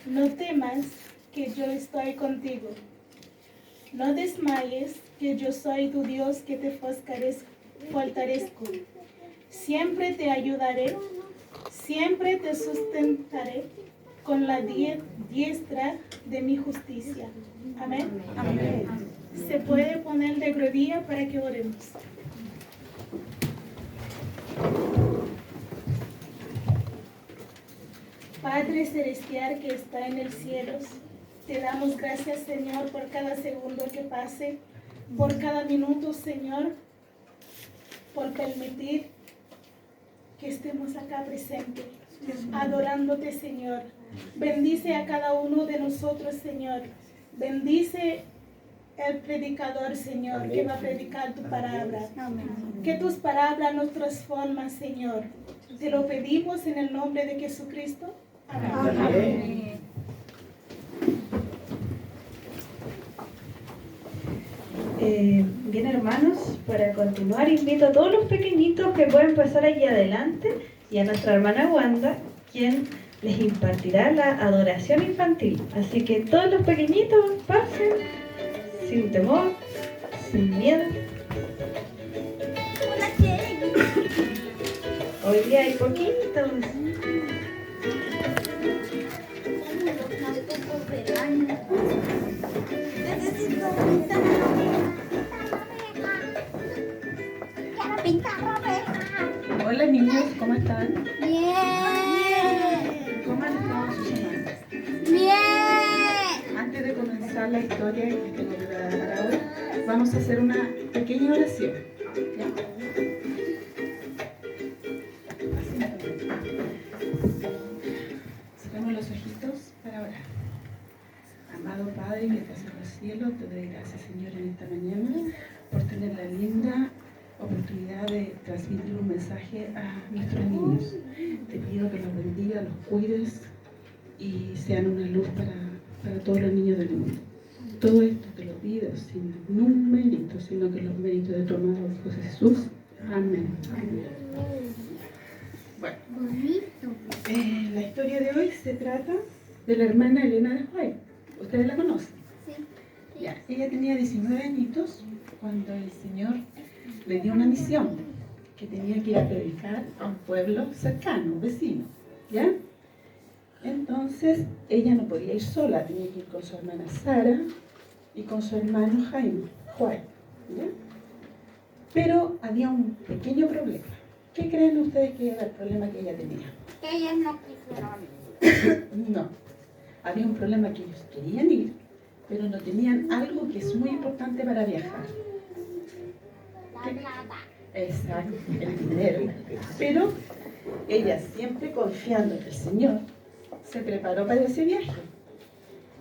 No temas, que yo estoy contigo. No desmayes, que yo soy tu Dios que te fortalezco. Siempre te ayudaré, siempre te sustentaré con la diestra de mi justicia. Amén. Amén. Se puede poner de rodillas para que oremos. Padre celestial que está en el cielo, te damos gracias, Señor, por cada segundo que pase, por cada minuto, Señor, por permitir que estemos acá presentes, adorándote, Señor. Bendice a cada uno de nosotros, Señor. Bendice el predicador, Señor, que va a predicar tu palabra. Que tus palabras nos transforman, Señor. Te lo pedimos en el nombre de Jesucristo. Amén. Amén. Bien, hermanos, para continuar invito a todos los pequeñitos que pueden pasar aquí adelante y a nuestra hermana Wanda, quien les impartirá la adoración infantil. Así que todos los pequeñitos pasen sin temor, sin miedo. Hoy día hay poquitos. Hola niños, ¿cómo están? Bien. ¿Cómo han estado sus semanas? Bien. Antes de comenzar la historia que les tengo preparada hoy, vamos a hacer una pequeña oración. ¿Ya? Cerramos los ojitos para orar. Amado Padre que estás en los cielos, te doy gracias, Señor, en esta mañana por tener la linda oportunidad de transmitir un mensaje a nuestros niños. Te pido que los bendiga, los cuides y sean una luz para todos los niños del mundo. Todo esto te lo pido sin ningún mérito, sino que los méritos de tu amado Hijo Jesús. Amén. Bueno, la historia de hoy se trata de la hermana Elena de White. ¿Ustedes la conocen? Sí. Ya, ella tenía 19 añitos cuando el Señor le dio una misión que tenía que ir a predicar a un pueblo cercano, vecino, ¿ya? Entonces ella no podía ir sola, tenía que ir con su hermana Sara y con su hermano Jaime, Juan, ¿ya? Pero había un pequeño problema. ¿Qué creen ustedes que era el problema que ella tenía? Que ellas no quisieron. No, había un problema que ellos querían ir, pero no tenían algo que es muy importante para viajar. La plata. Exacto, el dinero. Pero ella, siempre confiando en el Señor, se preparó para ese viaje,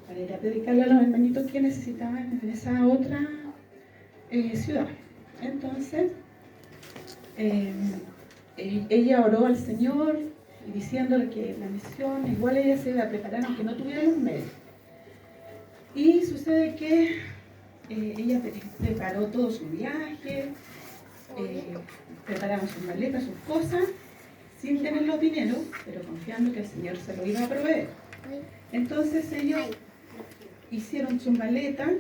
para ir a predicarle a los hermanitos que necesitaban en esa otra ciudad. Entonces, ella oró al Señor y diciéndole que la misión, igual ella se iba a preparar aunque no tuviera los medios. Y sucede que ella preparó todo su viaje, prepararon sus maletas, sus cosas, sin tener los dineros, pero confiando que el Señor se lo iba a proveer. Entonces ellos hicieron sus maletas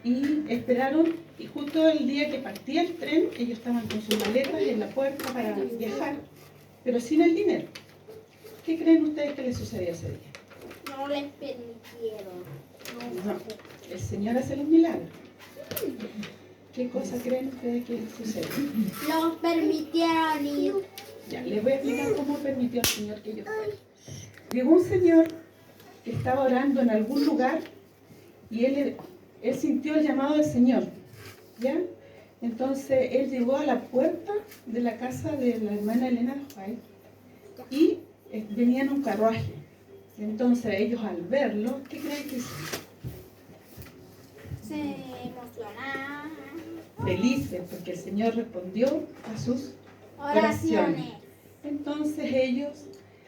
y esperaron, y justo el día que partía el tren, ellos estaban con sus maletas en la puerta para viajar, pero sin el dinero. ¿Qué creen ustedes que les sucedió ese día? No les permitieron. No, el Señor hace los milagros. ¿Qué cosa creen ustedes que sucede? Los permitieron ir. Ya, les voy a explicar cómo permitió el Señor que ellos fueran. Llegó un señor que estaba orando en algún lugar y él sintió el llamado del Señor, ¿ya? Entonces él llegó a la puerta de la casa de la hermana Elena de White y venía en un carruaje. Entonces ellos al verlo, ¿qué creen que hicieron? Se emocionaron. Felices porque el Señor respondió a sus Oraciones. Entonces ellos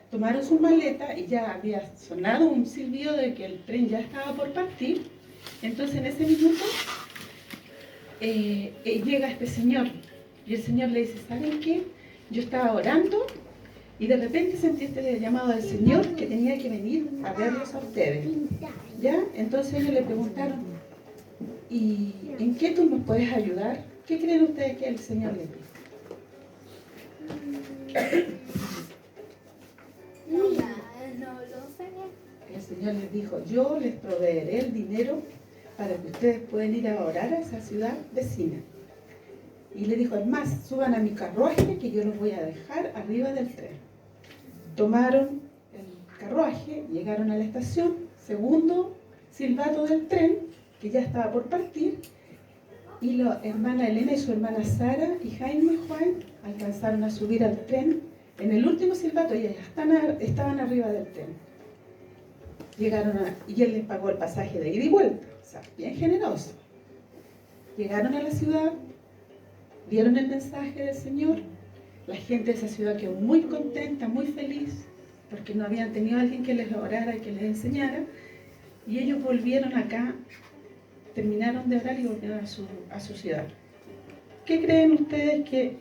tomaron sus maletas y ya había sonado un silbido de que el tren ya estaba por partir. Entonces en ese minuto llega este señor y el Señor le dice, ¿saben qué? Yo estaba orando Y de repente sentiste el llamado del Señor que tenía que venir a verlos a ustedes. ¿Ya? Entonces ellos le preguntaron, ¿y en qué tú nos puedes ayudar? ¿Qué creen ustedes que el Señor les dijo? No lo sé. El Señor les dijo, yo les proveeré el dinero para que ustedes puedan ir a orar a esa ciudad vecina. Y le dijo, además, suban a mi carruaje que yo los voy a dejar arriba del tren. Tomaron el carruaje, llegaron a la estación, segundo silbato del tren, que ya estaba por partir, y la hermana Elena y su hermana Sara y Jaime Juan alcanzaron a subir al tren. En el último silbato ellas estaban arriba del tren. Y él les pagó el pasaje de ida y vuelta, o sea, bien generoso. Llegaron a la ciudad, dieron el mensaje del Señor. La gente de esa ciudad quedó muy contenta, muy feliz, porque no habían tenido a alguien que les orara y que les enseñara. Y ellos volvieron acá, terminaron de orar y volvieron a su ciudad. ¿Qué creen ustedes que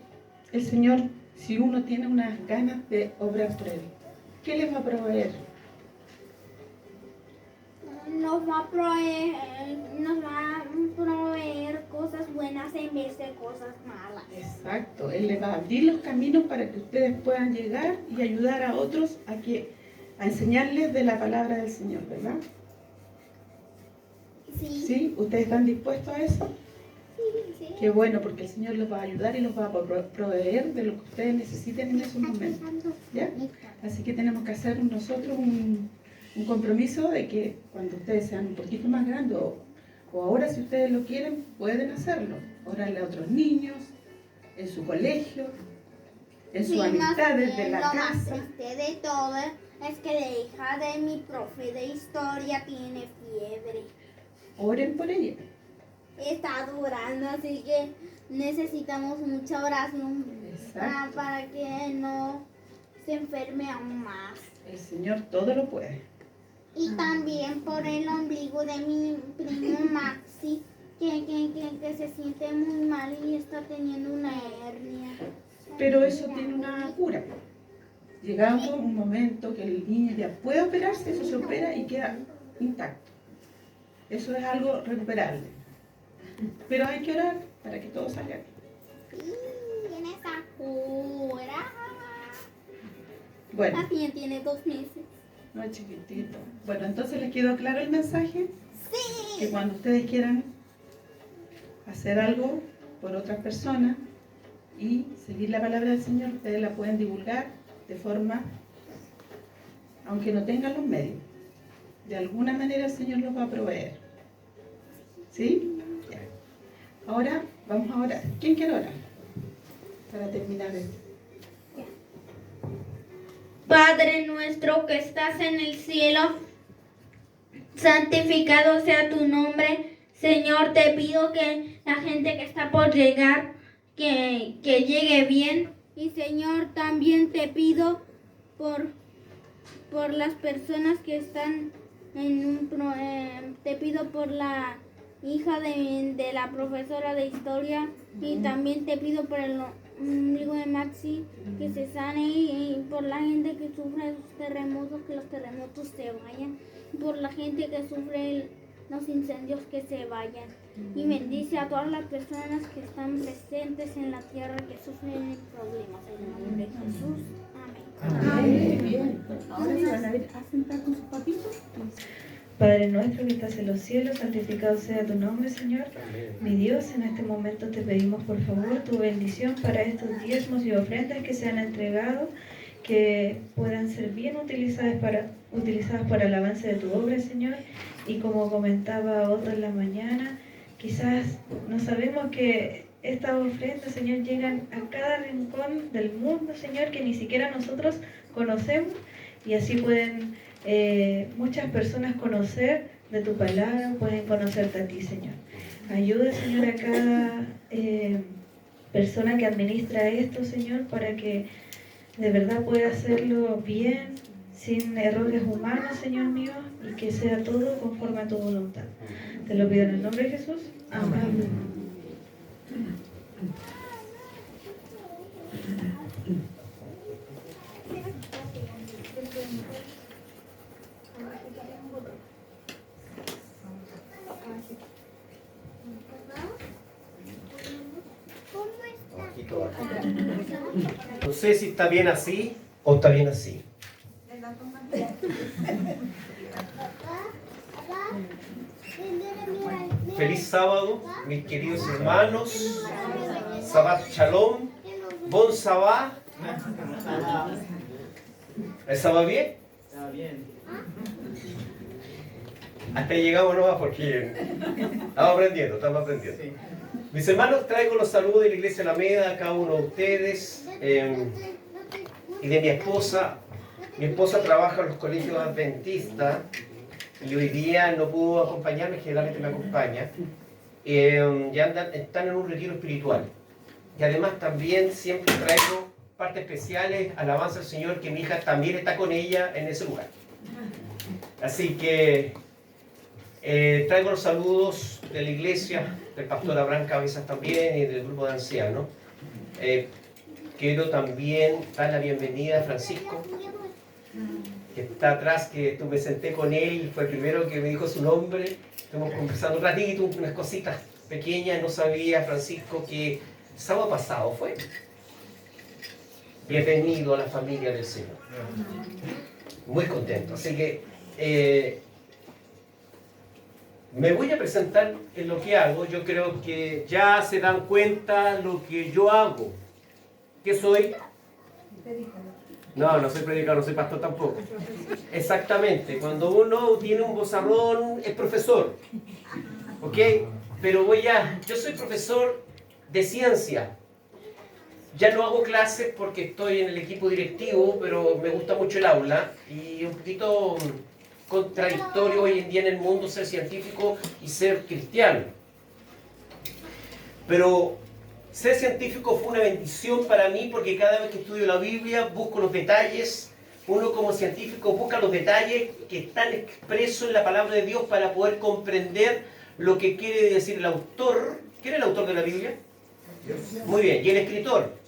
el Señor, si uno tiene unas ganas de obrar por Él, qué les va a proveer? Nos va a proveer cosas buenas en vez de cosas malas. Exacto, Él les va a abrir los caminos para que ustedes puedan llegar y ayudar a otros a enseñarles de la palabra del Señor, ¿verdad? Sí. ¿Sí? ¿Ustedes están dispuestos a eso? Sí. Qué bueno, porque el Señor los va a ayudar y los va a proveer de lo que ustedes necesiten en esos momentos. ¿Ya? Así que tenemos que hacer nosotros un compromiso de que cuando ustedes sean un poquito más grandes, o ahora si ustedes lo quieren, pueden hacerlo. Orarle a otros niños, en su colegio, en sus amistades de la Lo más casa. triste de todo es que la hija de mi profe de historia tiene fiebre. Oren por ella. Está durando, así que necesitamos mucha oración Exacto. para que no se enferme aún más. El Señor todo lo puede. Y también por el ombligo de mi primo Maxi, que se siente muy mal y está teniendo una hernia. Pero eso tiene una cura. Llegando un momento que el niño ya puede operarse, eso se opera y queda intacto. Eso es algo recuperable. Pero hay que orar para que todo salga bien. Y tiene esa cura. Bueno, También tiene 2 meses. no es chiquitito. Bueno, entonces les quedó claro el mensaje. Sí. Que cuando ustedes quieran hacer algo por otras personas y seguir la palabra del Señor, ustedes la pueden divulgar de forma, aunque no tengan los medios. De alguna manera el Señor los va a proveer. ¿Sí? Ya. Ahora vamos a orar. ¿Quién quiere orar? Para terminar esto. Padre nuestro que estás en el cielo, santificado sea tu nombre. Señor, te pido que la gente que está por llegar, que llegue bien. Y Señor, también te pido por las personas que están te pido por la hija de la profesora de historia, y también te pido por el ombligo de Maxi, que se sane, y por la gente que sufre los terremotos, que los terremotos se vayan, y por la gente que sufre los incendios, que se vayan. Y bendice a todas las personas que están presentes en la tierra, que sufren problemas. En el nombre de Jesús. Amén. Bien. Ahora se van a ir a sentar con sus papitos. Padre nuestro que estás en los cielos, santificado sea tu nombre, Señor. Mi Dios, en este momento te pedimos por favor tu bendición para estos diezmos y ofrendas que se han entregado, que puedan ser bien utilizadas para el avance de tu obra, Señor. Y como comentaba Otto en la mañana, quizás no sabemos que estas ofrendas, Señor, llegan a cada rincón del mundo, Señor, que ni siquiera nosotros conocemos, y así pueden muchas personas conocer de tu palabra, pueden conocerte a ti, Señor. Ayuda, Señor, a cada persona que administra esto, Señor, para que de verdad pueda hacerlo bien, sin errores humanos, Señor mío, y que sea todo conforme a tu voluntad. Te lo pido en el nombre de Jesús. Amén. Amén. Bajito, bajito. No sé si está bien así o está bien así. Feliz sábado, mis queridos hermanos. Shabbat Shalom. Bon Sabbat. ¿Esa va bien? Está bien. Hasta ahí llegamos nomás porque estamos aprendiendo. Sí. Mis hermanos, traigo los saludos de la Iglesia Alameda a cada uno de ustedes y de mi esposa. Mi esposa trabaja en los colegios adventistas y hoy día no pudo acompañarme, generalmente me acompaña. Ya están en un retiro espiritual. Y además también siempre traigo partes especiales, alabanza al Señor, que mi hija también está con ella en ese lugar. Así que traigo los saludos de la iglesia, del pastor Abraham Cabezas también y del grupo de ancianos. Quiero también dar la bienvenida a Francisco, que está atrás, que me senté con él y fue el primero que me dijo su nombre. Estuvimos conversando un ratito, unas cositas pequeñas. No sabía, Francisco, que sábado pasado fue. Bienvenido a la familia del Señor. Muy contento. Así que me voy a presentar en lo que hago. Yo creo que ya se dan cuenta lo que yo hago. ¿Qué soy? No soy predicador, no soy pastor tampoco. Exactamente. Cuando uno tiene un vozarrón, es profesor. ¿Ok? Pero yo soy profesor de ciencia. Ya no hago clases porque estoy en el equipo directivo, pero me gusta mucho el aula y un poquito contradictorio hoy en día en el mundo ser científico y ser cristiano. Pero ser científico fue una bendición para mí porque cada vez que estudio la Biblia busco los detalles. Uno como científico busca los detalles que están expresos en la palabra de Dios para poder comprender lo que quiere decir el autor. ¿Quién es el autor de la Biblia? Dios. Muy bien, y el escritor.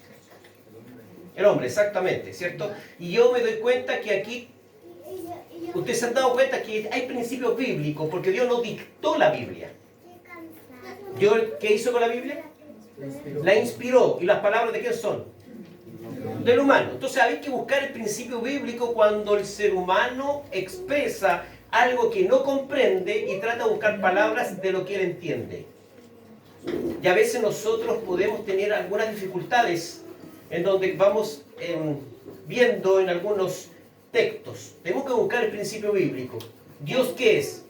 El hombre, exactamente, ¿cierto? Y yo me doy cuenta que aquí, ustedes se han dado cuenta que hay principios bíblicos, porque Dios no dictó la Biblia. ¿Dios qué hizo con la Biblia? La inspiró. ¿Y las palabras de quién son? Del humano. Entonces hay que buscar el principio bíblico cuando el ser humano expresa algo que no comprende y trata de buscar palabras de lo que él entiende. Y a veces nosotros podemos tener algunas dificultades en donde vamos viendo en algunos textos. Tenemos que buscar el principio bíblico. ¿Dios qué es?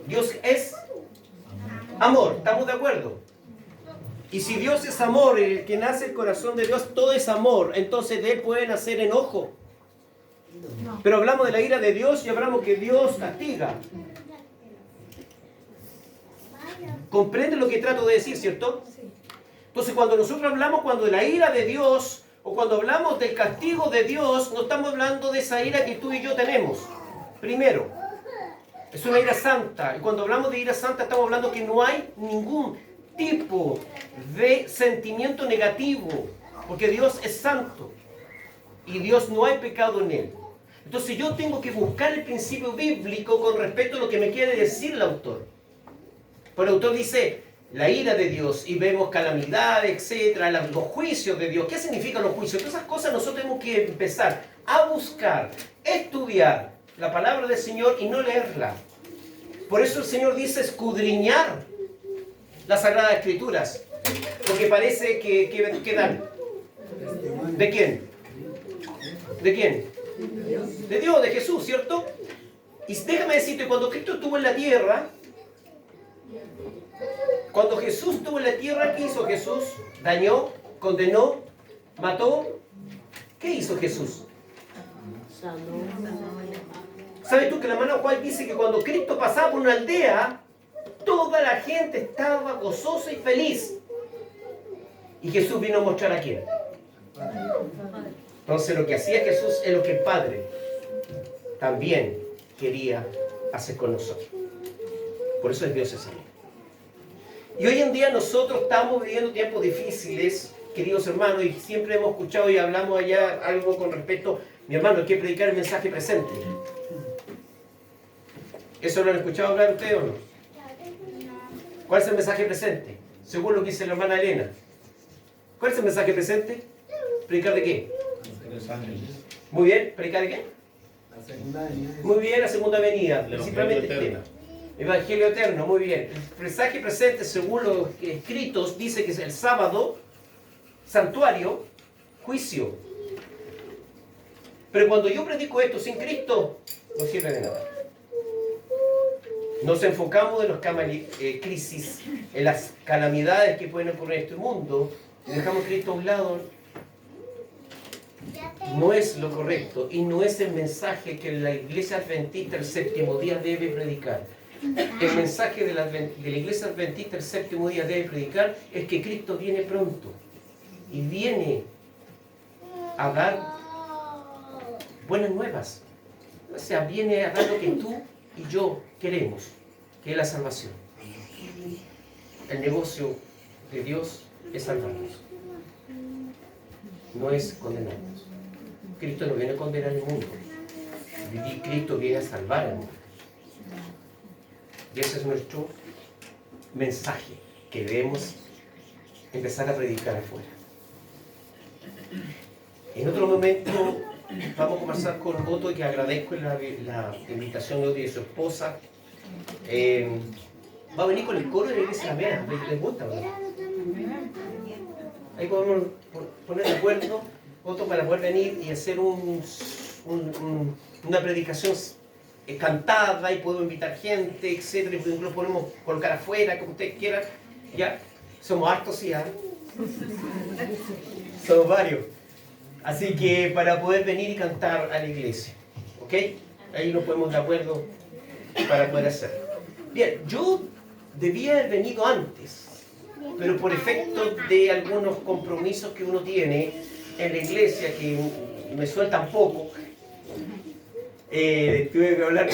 Dios es amor. ¿Estamos de acuerdo? Y si Dios es amor, el que nace el corazón de Dios, todo es amor. Entonces de él puede nacer enojo. Pero hablamos de la ira de Dios y hablamos que Dios castiga. ¿Comprende lo que trato de decir, cierto? Entonces cuando nosotros hablamos de la ira de Dios o cuando hablamos del castigo de Dios, no estamos hablando de esa ira que tú y yo tenemos. Primero, es una ira santa. Y cuando hablamos de ira santa estamos hablando que no hay ningún tipo de sentimiento negativo, porque Dios es santo y Dios no hay pecado en él. Entonces yo tengo que buscar el principio bíblico con respecto a lo que me quiere decir el autor. Pero el autor dice la ira de Dios y vemos calamidades, etcétera, los juicios de Dios. ¿Qué significan los juicios? Todas esas cosas nosotros tenemos que empezar a buscar, estudiar la palabra del Señor y no leerla. Por eso el Señor dice escudriñar las Sagradas Escrituras, porque parece que dan. ¿De quién? ¿De quién? De Dios, de Jesús, ¿cierto? Y déjame decirte, cuando Cristo estuvo en la tierra, cuando Jesús estuvo en la tierra, ¿qué hizo Jesús? Dañó, condenó, mató. ¿Qué hizo Jesús? ¿Sabes tú que la hermana Juan dice que cuando Cristo pasaba por una aldea, toda la gente estaba gozosa y feliz? Y Jesús vino a mostrar a quién. Entonces lo que hacía Jesús es lo que el Padre también quería hacer con nosotros. Por eso es Dios es amor. Y hoy en día nosotros estamos viviendo tiempos difíciles, queridos hermanos, y siempre hemos escuchado y hablamos allá algo con respecto Mi hermano, hay que predicar el mensaje presente. ¿Eso lo han escuchado hablar ustedes o no? ¿Cuál es el mensaje presente? Según lo que dice la hermana Elena. ¿Cuál es el mensaje presente? ¿Predicar de qué? Muy bien, ¿predicar de qué? Muy bien, la segunda venida. Principalmente el tema. Evangelio eterno, muy bien. El mensaje presente, según los escritos, dice que es el sábado, santuario, juicio. Pero cuando yo predico esto sin Cristo, no sirve de nada. Nos enfocamos en los crisis, en las calamidades que pueden ocurrir en este mundo, y dejamos a Cristo a un lado. No es lo correcto y no es el mensaje que la iglesia adventista el séptimo día debe predicar. El mensaje de la iglesia adventista el séptimo día debe predicar es que Cristo viene pronto y viene a dar buenas nuevas. O sea, viene a dar lo que tú y yo queremos, que es la salvación. El negocio de Dios es salvarnos, no es condenarnos. Cristo no viene a condenar el mundo, Cristo viene a salvar al mundo. Y ese es nuestro mensaje que debemos empezar a predicar afuera. En otro momento vamos a conversar con Otto, y que agradezco la invitación de Otto y de su esposa. Va a venir con el coro de la iglesia de la Mea. ¿Les gusta, verdad? Ahí podemos poner de acuerdo, Otto, para poder venir y hacer una predicación cantada, y puedo invitar gente, etcétera, y lo podemos colocar afuera, como ustedes quieran. Ya, somos hartos, sí, ¿eh? Somos varios. Así que para poder venir y cantar a la iglesia, ¿ok? Ahí nos ponemos de acuerdo para poder hacerlo. Bien, yo debía haber venido antes, pero por efecto de algunos compromisos que uno tiene en la iglesia, que me sueltan poco, tuve que hablar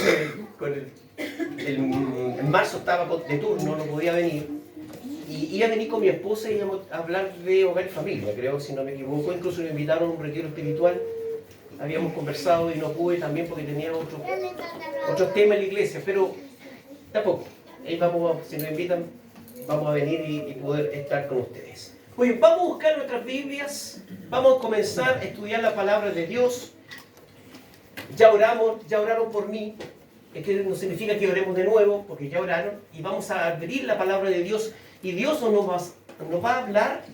en marzo estaba de turno, no podía venir, y iba a venir con mi esposa y íbamos a hablar de hogar y familia, creo, si no me equivoco. Incluso me invitaron a un retiro espiritual, habíamos conversado y no pude también porque tenía otros temas en la iglesia, pero tampoco. Ahí vamos, si nos invitan, vamos a venir y poder estar con ustedes. Muy bien, vamos a buscar nuestras Biblias, vamos a comenzar a estudiar la palabra de Dios. Ya oraron por mí. Es que no significa que oremos de nuevo, porque ya oraron, y vamos a abrir la palabra de Dios, y Dios nos va a hablar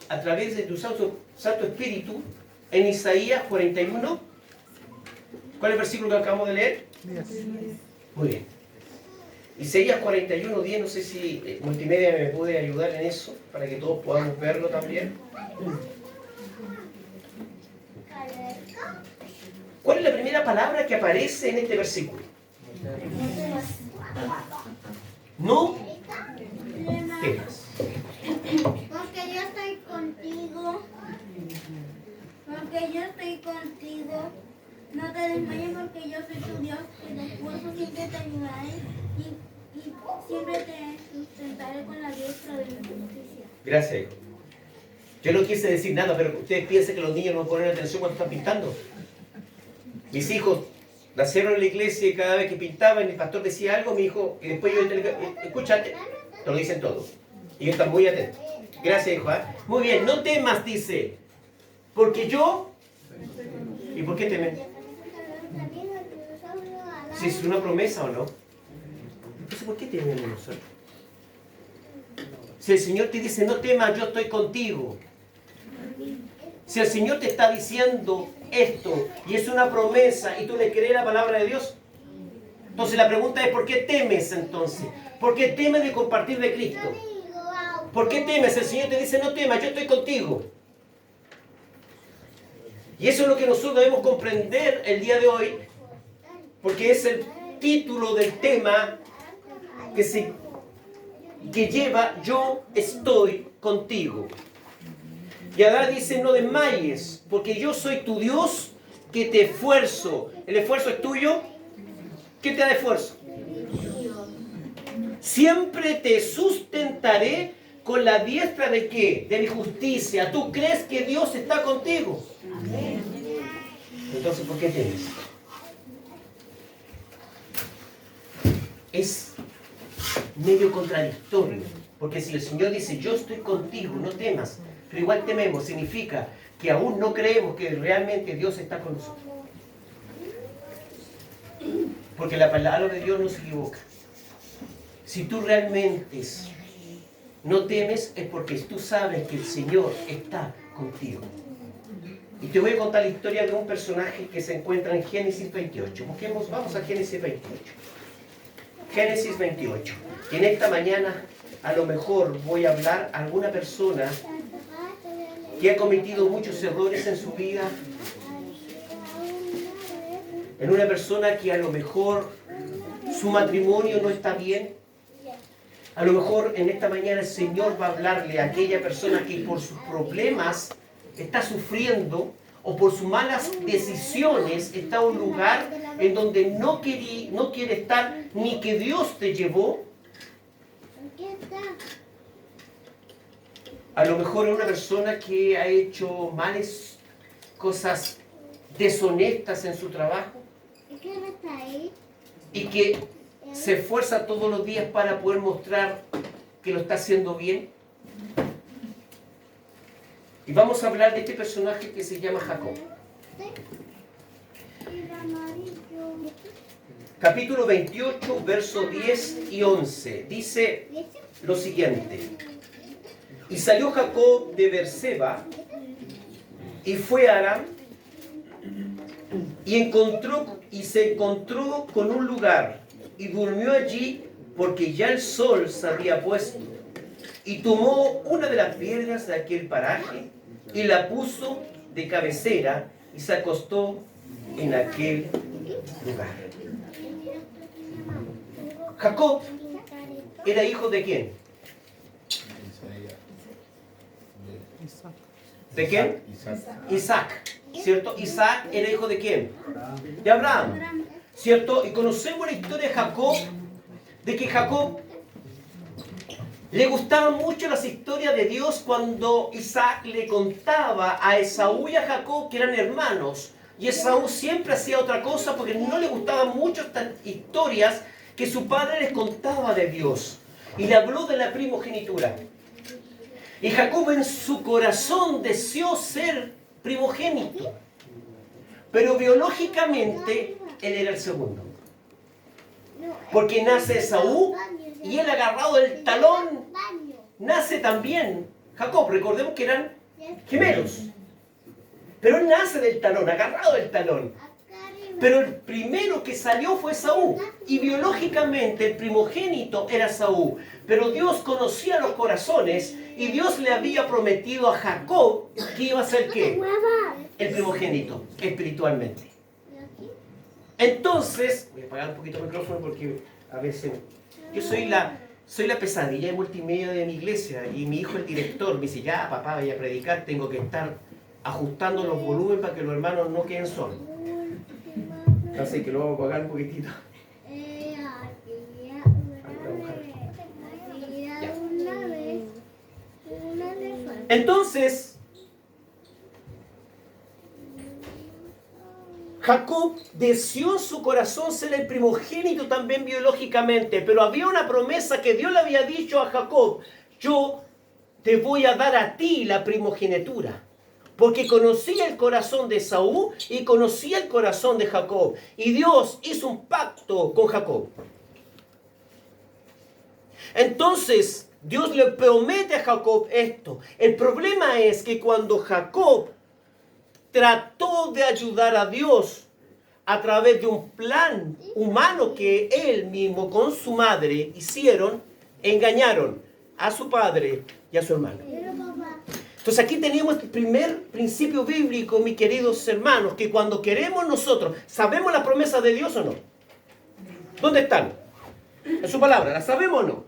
a través de tu Santo Espíritu en Isaías 41. ¿Cuál es el versículo que acabamos de leer? 10. Muy bien. Isaías 41, 10, no sé si Multimedia me puede ayudar en eso, para que todos podamos verlo también. ¿Cuál es la primera palabra que aparece en este versículo? No temas. Porque yo estoy contigo. Porque yo estoy contigo. No te desmayes, porque yo soy tu Dios, y de esfuerzo siempre te ayudaré y siempre te sustentaré con la diestra de mi justicia. Gracias, hijo. Yo no quise decir nada, pero ustedes piensan que los niños no ponen atención cuando están pintando. Mis hijos nacieron en la iglesia y cada vez que pintaban el pastor decía algo, mi hijo, y después yo escúchate, te lo dicen todo. Y ellos están muy atentos. Gracias, hijo. Muy bien, no temas, dice, porque yo... ¿Y por qué temen? Si es una promesa o no. Entonces, ¿por qué temen nosotros? Si el Señor te dice, no temas, yo estoy contigo. Si el Señor te está diciendo esto y es una promesa y tú le crees la palabra de Dios, entonces la pregunta es, ¿por qué temes entonces? ¿Por qué temes de compartir de Cristo? ¿Por qué temes? El Señor te dice, no temas, yo estoy contigo. Y eso es lo que nosotros debemos comprender el día de hoy, porque es el título del tema que lleva yo estoy contigo. Y Adán dice, no desmayes, porque yo soy tu Dios que te esfuerzo. ¿El esfuerzo es tuyo? ¿Qué te da esfuerzo? Siempre te sustentaré con la diestra de ¿qué? De mi justicia. ¿Tú crees que Dios está contigo? Amén. Entonces, ¿por qué temes? Es medio contradictorio, porque si el Señor dice, yo estoy contigo, no temas, pero igual tememos, significa que aún no creemos que realmente Dios está con nosotros. Porque la palabra de Dios no se equivoca. Si tú realmente no temes, es porque tú sabes que el Señor está contigo. Y te voy a contar la historia de un personaje que se encuentra en Génesis 28. Vamos a Génesis 28. Génesis 28. Y en esta mañana a lo mejor voy a hablar a alguna persona que ha cometido muchos errores en su vida. En una persona que a lo mejor su matrimonio no está bien. A lo mejor en esta mañana el Señor va a hablarle a aquella persona que por sus problemas está sufriendo o por sus malas decisiones está en un lugar en donde no quiere estar ni que Dios te llevó. A lo mejor es una persona que ha hecho malas cosas deshonestas en su trabajo y que se esfuerza todos los días para poder mostrar que lo está haciendo bien. Y vamos a hablar de este personaje que se llama Jacob. Capítulo 28, versos 10 y 11. Dice lo siguiente. Y salió Jacob de Beerseba y fue a Aram y se encontró con un lugar y durmió allí porque ya el sol se había puesto. Y tomó una de las piedras de aquel paraje y la puso de cabecera y se acostó en aquel lugar. Jacob era hijo de ¿quién? ¿De quién? Isaac, ¿cierto? Isaac era hijo de ¿quién? De Abraham, ¿cierto? Y conocemos la historia de Jacob, de que Jacob le gustaban mucho las historias de Dios cuando Isaac le contaba a Esaú y a Jacob que eran hermanos. Y Esaú siempre hacía otra cosa porque no le gustaban mucho estas historias que su padre les contaba de Dios. Y le habló de la primogenitura. Y Jacob en su corazón deseó ser primogénito. Pero biológicamente él era el segundo. Porque nace Esaú y él agarrado del talón nace también Jacob. Recordemos que eran gemelos. Pero él nace del talón, agarrado del talón. Pero el primero que salió fue Esaú. Y biológicamente el primogénito era Esaú. Pero Dios conocía los corazones y Dios le había prometido a Jacob que iba a ser ¿qué? El primogénito, espiritualmente. Entonces, voy a apagar un poquito el micrófono porque a veces... Yo soy la pesadilla de multimedia de mi iglesia y mi hijo el director me dice, ya papá, vaya a predicar, tengo que estar ajustando los volúmenes para que los hermanos no queden solos. Así que lo vamos a apagar un poquitito. Entonces, Jacob deseó en su corazón ser el primogénito también biológicamente, pero había una promesa que Dios le había dicho a Jacob, yo te voy a dar a ti la primogenitura, porque conocía el corazón de Esaú y conocía el corazón de Jacob, y Dios hizo un pacto con Jacob. Entonces, Dios le promete a Jacob esto. El problema es que cuando Jacob trató de ayudar a Dios a través de un plan humano que él mismo con su madre hicieron, engañaron a su padre y a su hermano. Entonces aquí tenemos el primer principio bíblico, mis queridos hermanos, que cuando queremos nosotros, ¿sabemos la promesa de Dios o no? ¿Dónde están? En su palabra, ¿la sabemos o no?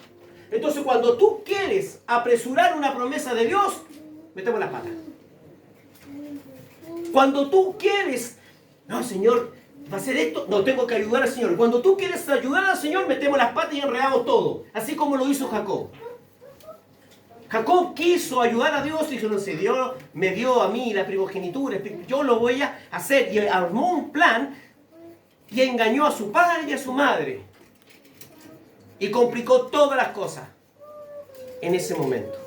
Entonces cuando tú quieres apresurar una promesa de Dios, metemos las patas. Cuando tú quieres, no, Señor, va a hacer esto, no, tengo que ayudar al Señor. Cuando tú quieres ayudar al Señor, metemos las patas y enredamos todo. Así como lo hizo Jacob. Jacob quiso ayudar a Dios y se lo cedió, me dio a mí la primogenitura, yo lo voy a hacer. Y armó un plan y engañó a su padre y a su madre. Y complicó todas las cosas en ese momento.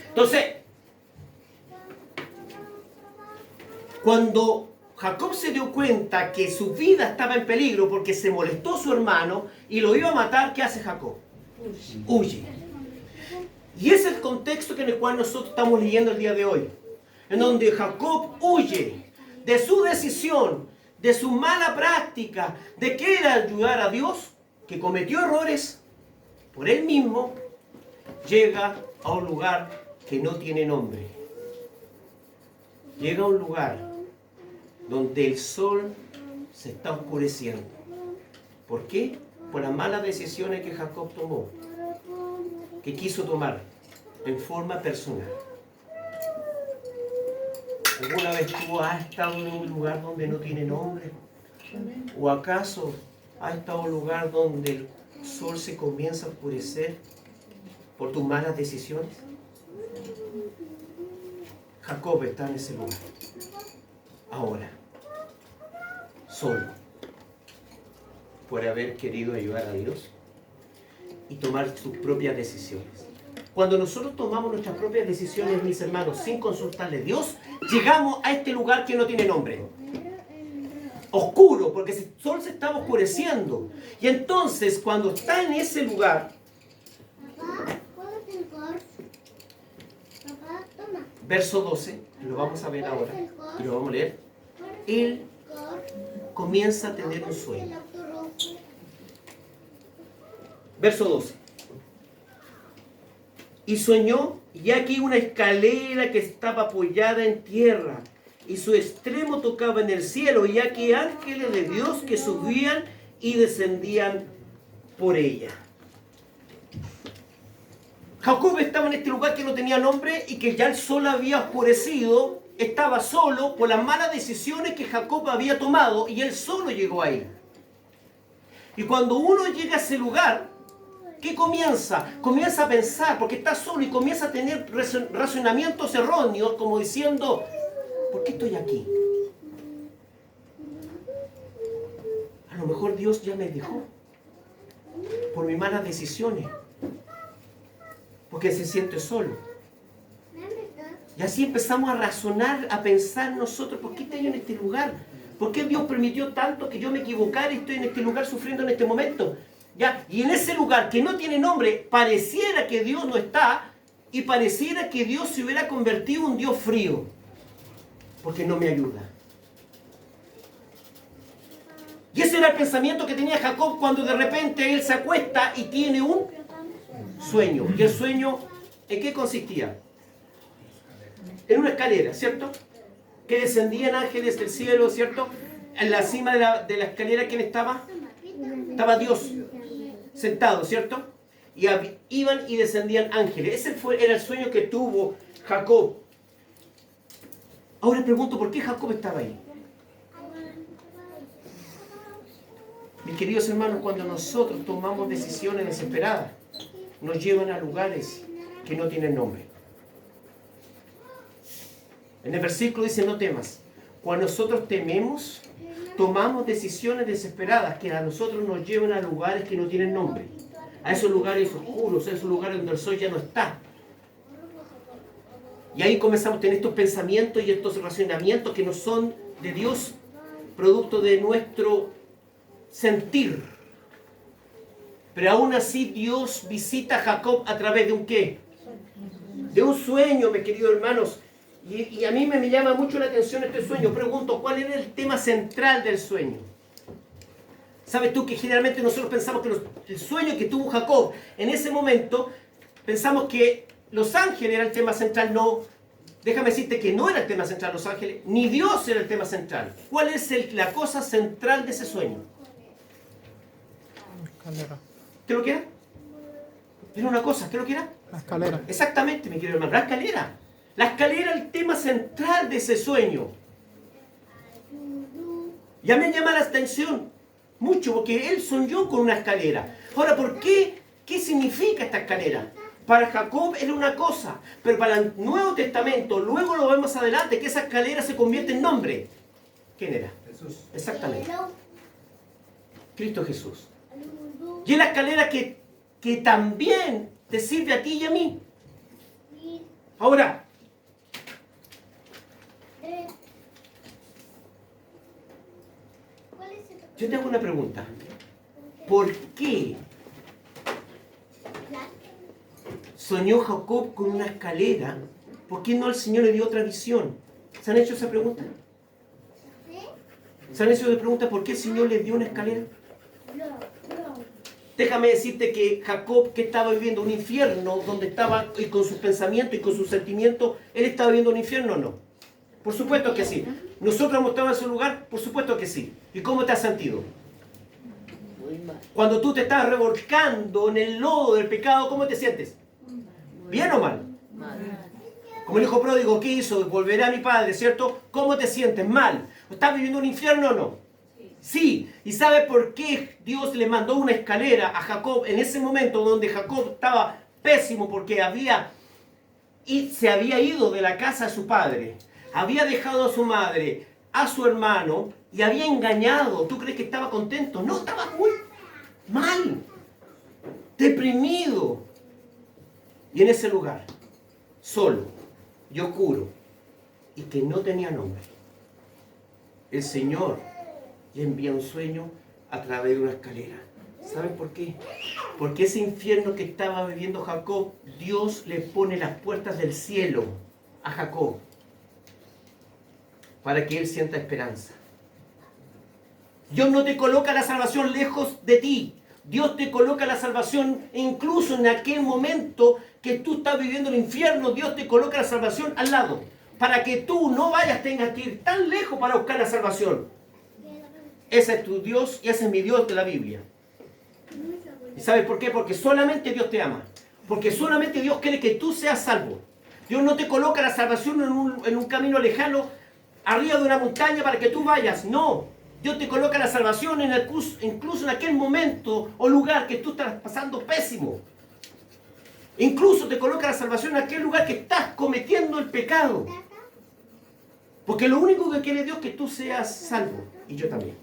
Entonces, cuando Jacob se dio cuenta que su vida estaba en peligro porque se molestó su hermano y lo iba a matar, ¿qué hace Jacob? Huye. Y ese es el contexto en el cual nosotros estamos leyendo el día de hoy. En donde Jacob huye de su decisión, de su mala práctica, de querer ayudar a Dios, que cometió errores por él mismo, llega a un lugar que no tiene nombre. Llega a un lugar donde el sol se está oscureciendo. ¿Por qué? Por las malas decisiones que Jacob tomó, que quiso tomar en forma personal. ¿Alguna vez tú has estado en un lugar donde no tiene nombre? ¿O acaso has estado en un lugar donde el sol se comienza a oscurecer por tus malas decisiones? Jacob está en ese lugar. Ahora, solo, por haber querido ayudar a Dios y tomar sus propias decisiones. Cuando nosotros tomamos nuestras propias decisiones, mis hermanos, sin consultarle a Dios, llegamos a este lugar que no tiene nombre. Oscuro, porque el sol se estaba oscureciendo. Y entonces, cuando está en ese lugar, verso 12, lo vamos a ver ahora, y lo vamos a leer. Él comienza a tener un sueño. Verso 12. Y soñó, y aquí una escalera que estaba apoyada en tierra, y su extremo tocaba en el cielo, y aquí ángeles de Dios que subían y descendían por ella. Jacob estaba en este lugar que no tenía nombre y que ya el sol había oscurecido. Estaba solo por las malas decisiones que Jacob había tomado, y él solo llegó ahí. Y cuando uno llega a ese lugar, ¿qué comienza? Comienza a pensar, porque está solo, y comienza a tener razonamientos erróneos, como diciendo, ¿por qué estoy aquí? A lo mejor Dios ya me dejó por mis malas decisiones, porque se siente solo. Y así empezamos a razonar, a pensar nosotros, ¿por qué estoy en este lugar? ¿Por qué Dios permitió tanto que yo me equivocara y estoy en este lugar sufriendo en este momento? ¿Ya? Y en ese lugar que no tiene nombre, pareciera que Dios no está, y pareciera que Dios se hubiera convertido en un Dios frío, porque no me ayuda. Y ese era el pensamiento que tenía Jacob cuando de repente él se acuesta y tiene un sueño. ¿Y el sueño en qué consistía? En una escalera, ¿cierto? Que descendían ángeles del cielo, ¿cierto? En la cima de la escalera, ¿quién estaba? Estaba Dios sentado, ¿cierto? Y iban y descendían ángeles. Ese era el sueño que tuvo Jacob. Ahora pregunto, ¿por qué Jacob estaba ahí? Mis queridos hermanos, cuando nosotros tomamos decisiones desesperadas, nos llevan a lugares que no tienen nombre. En el versículo dice, no temas. Cuando nosotros tememos, tomamos decisiones desesperadas que a nosotros nos llevan a lugares que no tienen nombre. A esos lugares oscuros, a esos lugares donde el sol ya no está. Y ahí comenzamos a tener estos pensamientos y estos razonamientos que no son de Dios, producto de nuestro sentir. Pero aún así Dios visita a Jacob a través de un ¿qué? De un sueño, mis queridos hermanos. Y a mí me llama mucho la atención este sueño. Pregunto, ¿cuál era el tema central del sueño? ¿Sabes tú que generalmente nosotros pensamos que el sueño que tuvo Jacob en ese momento, pensamos que los ángeles era el tema central? No, déjame decirte que no era el tema central los ángeles, ni Dios era el tema central. ¿Cuál es la cosa central de ese sueño? La escalera. ¿Qué lo que era? Era una cosa, ¿qué lo que era? La escalera. Exactamente, mi querido hermano, la escalera. La escalera es el tema central de ese sueño. Ya me llama la atención mucho, porque él soñó con una escalera. Ahora, ¿por qué ¿Qué significa esta escalera? Para Jacob era una cosa, pero para el Nuevo Testamento, luego lo vemos adelante, que esa escalera se convierte en nombre. ¿Quién era? Jesús. Exactamente. Cristo Jesús. Y es la escalera que también te sirve a ti y a mí. Ahora, yo te hago una pregunta. ¿Por qué soñó Jacob con una escalera? ¿Por qué no el Señor le dio otra visión? ¿Se han hecho esa pregunta? ¿Se han hecho esa pregunta por qué el Señor le dio una escalera? Déjame decirte que Jacob, que estaba viviendo un infierno, donde estaba y con sus pensamientos y con sus sentimientos, ¿él estaba viviendo un infierno o no? Por supuesto que sí. ¿Nosotros hemos estado en ese lugar? Por supuesto que sí. ¿Y cómo te has sentido? Cuando tú te estás revolcando en el lodo del pecado, ¿cómo te sientes? ¿Bien o mal? Como el hijo pródigo, ¿qué hizo? Volveré a mi padre, ¿cierto? ¿Cómo te sientes? Mal. ¿Estás viviendo un infierno o no? Sí. ¿Y sabe por qué Dios le mandó una escalera a Jacob en ese momento donde Jacob estaba pésimo porque se había ido de la casa de su padre? Había dejado a su madre, a su hermano y había engañado. ¿Tú crees que estaba contento? No, estaba muy mal, deprimido. Y en ese lugar, solo y oscuro, y que no tenía nombre, el Señor le envía un sueño a través de una escalera. ¿Saben por qué? Porque ese infierno que estaba viviendo Jacob, Dios le pone las puertas del cielo a Jacob para que él sienta esperanza. Dios no te coloca la salvación lejos de ti. Dios te coloca la salvación incluso en aquel momento que tú estás viviendo el infierno. Dios te coloca la salvación al lado, para que tú no tengas que ir tan lejos para buscar la salvación. Ese es tu Dios y ese es mi Dios de la Biblia. ¿Y sabes por qué? Porque solamente Dios te ama. Porque solamente Dios quiere que tú seas salvo. Dios no te coloca la salvación en un camino lejano, arriba de una montaña para que tú vayas. No. Dios te coloca la salvación incluso en aquel momento o lugar que tú estás pasando pésimo. Incluso te coloca la salvación en aquel lugar que estás cometiendo el pecado. Porque lo único que quiere Dios es que tú seas salvo. Y yo también.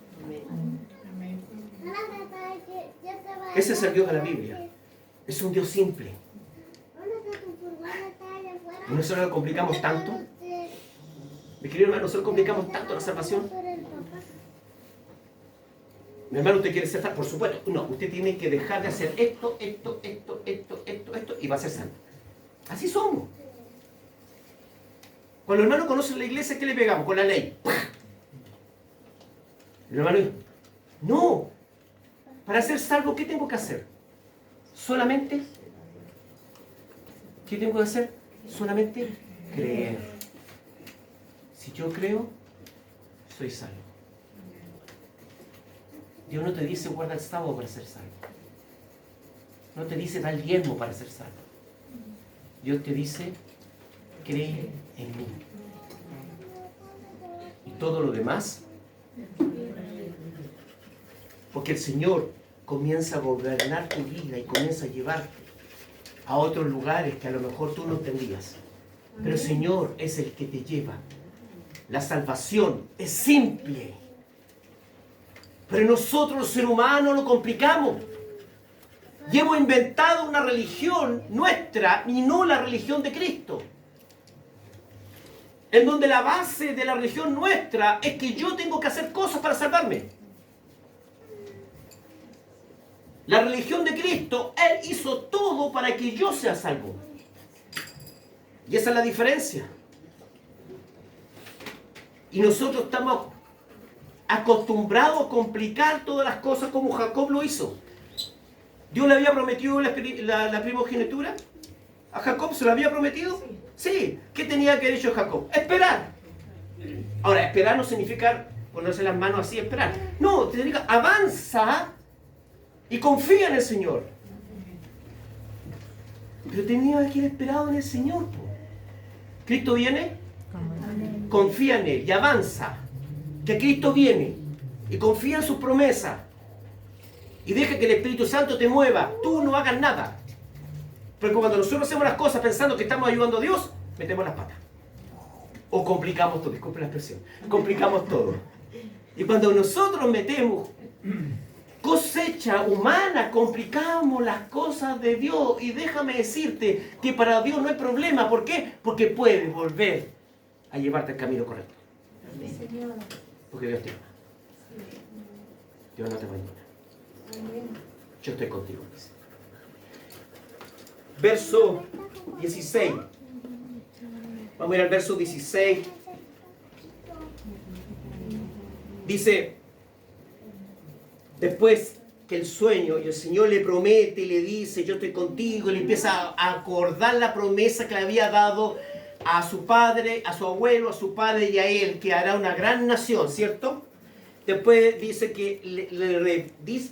Ese es el Dios de la Biblia. Es un Dios simple. Y nosotros lo complicamos tanto. Mi querido hermano, nosotros complicamos tanto la salvación. Mi hermano, ¿usted quiere ser salvo? Por supuesto. No, usted tiene que dejar de hacer esto, y va a ser salvo. Así somos. Cuando el hermano conoce la iglesia, ¿qué le pegamos? Con la ley. El hermano dice, no. Para ser salvo, ¿qué tengo que hacer? Solamente, ¿qué tengo que hacer? Solamente creer. Si yo creo, soy salvo. Dios no te dice guarda el sábado para ser salvo. No te dice da el diezmo para ser salvo. Dios te dice cree en mí. Y todo lo demás, porque el Señor comienza a gobernar tu vida y comienza a llevarte a otros lugares que a lo mejor tú no entendías. Pero el Señor es el que te lleva. La salvación es simple. Pero nosotros los seres humanos lo complicamos. Y hemos inventado una religión nuestra y no la religión de Cristo. En donde la base de la religión nuestra es que yo tengo que hacer cosas para salvarme. La religión de Cristo, Él hizo todo para que yo sea salvo. Y esa es la diferencia. Y nosotros estamos acostumbrados a complicar todas las cosas como Jacob lo hizo. ¿Dios le había prometido la primogenitura? ¿A Jacob se lo había prometido? Sí. ¿Qué tenía que haber hecho Jacob? Esperar. Ahora, esperar no significa ponerse las manos así, esperar. No, significa avanza y confía en el Señor. Pero tenía que ir esperado en el Señor. Cristo viene, confía en Él y avanza. Que Cristo viene y confía en sus promesas. Y deja que el Espíritu Santo te mueva. Tú no hagas nada. Porque cuando nosotros hacemos las cosas pensando que estamos ayudando a Dios, metemos las patas. O complicamos todo, disculpen la expresión. Complicamos todo. Y cuando nosotros metemos cosecha humana, complicamos las cosas de Dios. Y déjame decirte que para Dios no hay problema. ¿Por qué? Porque puede volver a llevarte al camino correcto. Porque Dios te ama. Dios no te abandona. Yo estoy contigo, dice. Verso 16. Vamos a ir al verso 16. Dice, después que el sueño y el Señor le promete y le dice, yo estoy contigo, y le empieza a acordar la promesa que le había dado a su padre, a su abuelo, a su padre y a él, que hará una gran nación, ¿cierto? Después dice que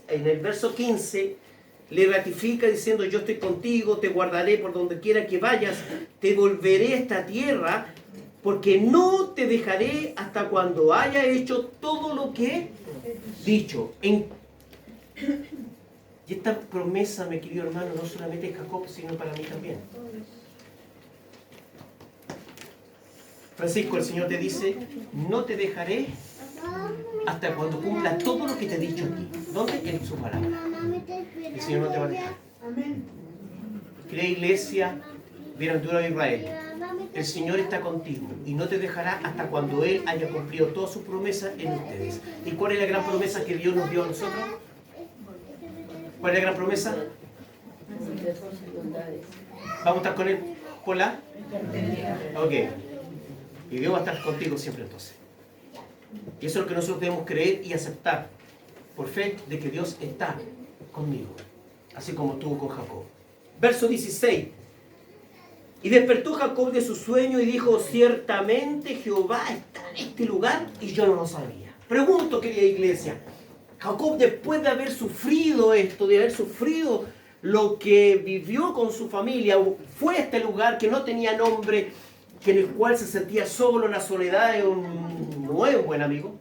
en el verso 15 le ratifica diciendo, yo estoy contigo, te guardaré por donde quiera que vayas, te volveré a esta tierra, porque no te dejaré hasta cuando haya hecho todo lo que he dicho. Y esta promesa, mi querido hermano, no solamente es Jacob, sino para mí también. Francisco, el Señor te dice, no te dejaré hasta cuando cumpla todo lo que te he dicho aquí. ¿Dónde? En su palabra. El Señor no te va a dejar. Querida iglesia, bienaventurado de Israel, el Señor está contigo y no te dejará hasta cuando Él haya cumplido todas sus promesas en ustedes. ¿Y cuál es la gran promesa que Dios nos dio a nosotros? ¿Cuál es la gran promesa? ¿Vamos a estar con Él por la? Ok. Y Dios va a estar contigo siempre entonces. Y eso es lo que nosotros debemos creer y aceptar por fe de que Dios está conmigo, así como estuvo con Jacob. Verso 16. Y despertó Jacob de su sueño y dijo, ciertamente Jehová está en este lugar y yo no lo sabía. Pregunto, querida iglesia, Jacob, después de haber sufrido esto, de haber sufrido lo que vivió con su familia, fue a este lugar que no tenía nombre, que en el cual se sentía solo, la soledad de un nuevo buen amigo.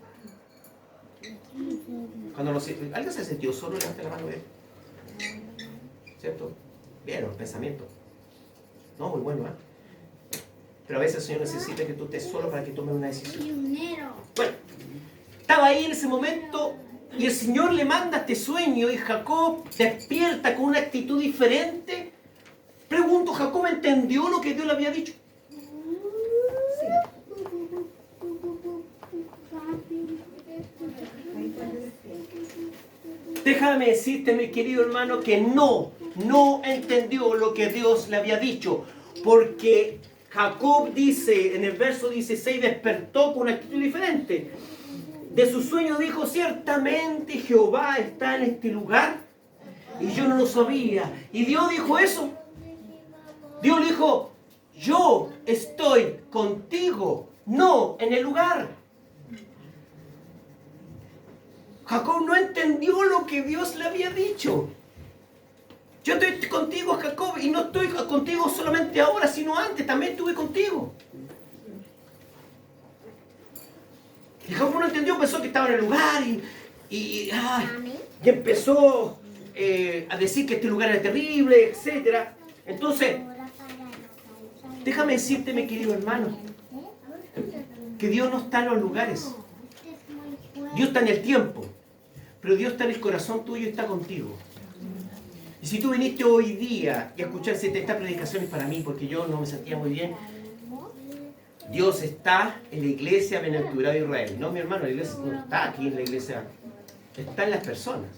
Cuando ¿alguien se sintió solo? Levante la mano, ¿cierto? Bien, los pensamientos. No, muy bueno, ¿eh? Pero a veces el Señor necesita que tú estés solo para que tomes una decisión. Bueno, estaba ahí en ese momento y el Señor le manda este sueño y Jacob despierta con una actitud diferente. Pregunto, ¿Jacob entendió lo que Dios le había dicho? Déjame decirte, mi querido hermano, que no entendió lo que Dios le había dicho, porque Jacob dice en el verso 16, despertó con una actitud diferente. De su sueño dijo, ciertamente Jehová está en este lugar y yo no lo sabía. Y Dios dijo eso. Dios le dijo, yo estoy contigo, no en el lugar. Jacob no entendió lo que Dios le había dicho. Yo estoy contigo, Jacob, y no estoy contigo solamente ahora, sino antes, también estuve contigo. Y Jacob no entendió, pensó que estaba en el lugar y empezó a decir que este lugar era terrible, etc. Entonces, déjame decirte, mi querido hermano, que Dios no está en los lugares. Dios está en el tiempo, pero Dios está en el corazón tuyo y está contigo. Y si tú viniste hoy día y escuchaste esta predicación es para mí, porque yo no me sentía muy bien. Dios está en la iglesia Bienaventurado de Israel. No, mi hermano, la iglesia no está aquí en la iglesia, está en las personas.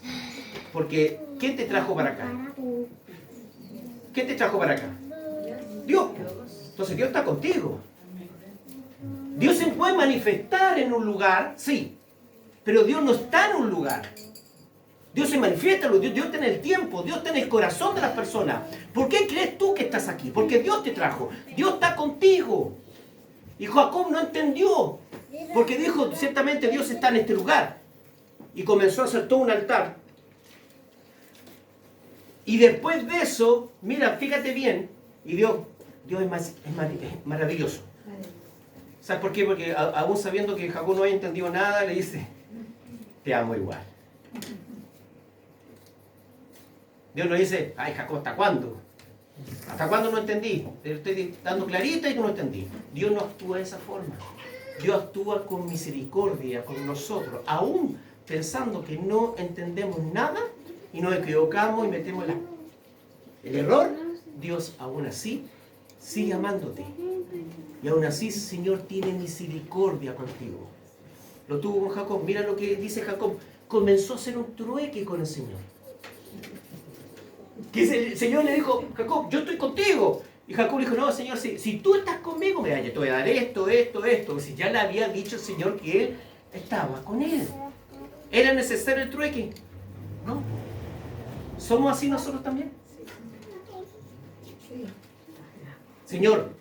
Porque, ¿quién te trajo para acá? ¿Quién te trajo para acá? Dios. Entonces Dios está contigo. Dios se puede manifestar en un lugar, sí, pero Dios no está en un lugar. Dios se manifiesta, Dios está en el tiempo, Dios está en el corazón de las personas. ¿Por qué crees tú que estás aquí? Porque Dios te trajo, Dios está contigo. Y Jacob no entendió, porque dijo, ciertamente Dios está en este lugar. Y comenzó a hacer todo un altar. Y después de eso, mira, fíjate bien, y Dios es maravilloso. ¿Sabes por qué? Porque aún sabiendo que Jacob no había entendido nada, le dice, te amo igual. Dios nos dice, ay Jacob, ¿hasta cuándo? ¿Hasta cuándo no entendí? Te estoy dando clarita y tú no entendí. Dios no actúa de esa forma. Dios actúa con misericordia con nosotros, aún pensando que no entendemos nada y nos equivocamos y metemos el error. Dios aún así sigue amándote. Y aún así, Señor, tiene misericordia contigo. Lo tuvo con Jacob. Mira lo que dice Jacob. Comenzó a hacer un trueque con el Señor. Que el Señor le dijo, Jacob, yo estoy contigo. Y Jacob le dijo, no, Señor, si tú estás conmigo, mira, yo te voy a dar esto. Si ya le había dicho el Señor que Él estaba con él. ¿Era necesario el trueque? No. ¿Somos así nosotros también? Señor,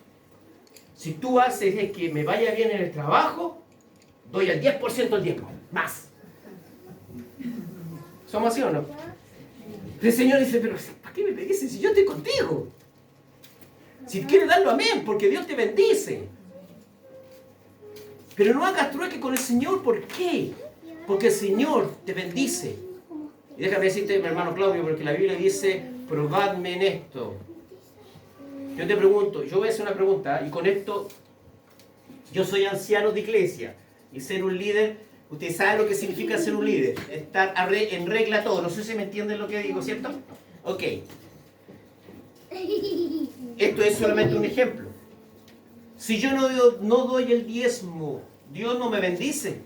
si tú haces que me vaya bien en el trabajo, doy al 10% del diezmo, más. ¿Somos así o no? El Señor dice, pero ¿para qué me pedís si yo estoy contigo? Si quieres darlo, amén, porque Dios te bendice. Pero no hagas trueque con el Señor, ¿por qué? Porque el Señor te bendice. Y déjame decirte, mi hermano Claudio, porque la Biblia dice, probadme en esto. Yo te pregunto, yo voy a hacer una pregunta, y con esto, yo soy anciano de iglesia, y ser un líder, usted sabe lo que significa ser un líder, estar en regla todo. No sé si me entienden lo que digo, ¿cierto? Ok. Esto es solamente un ejemplo. Si yo no doy el diezmo, Dios no me bendice.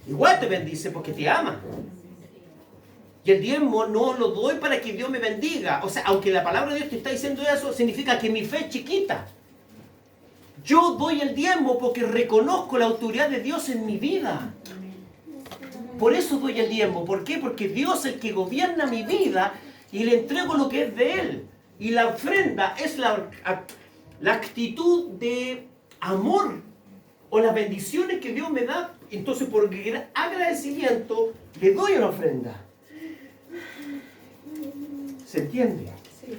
Igual te bendice porque te ama. Y el diezmo no lo doy para que Dios me bendiga. O sea, aunque la palabra de Dios te está diciendo eso, significa que mi fe es chiquita. Yo doy el diezmo porque reconozco la autoridad de Dios en mi vida. Por eso doy el diezmo. ¿Por qué? Porque Dios es el que gobierna mi vida y le entrego lo que es de Él. Y la ofrenda es la actitud de amor o las bendiciones que Dios me da. Entonces, por agradecimiento, le doy una ofrenda. ¿Se entiende? Sí.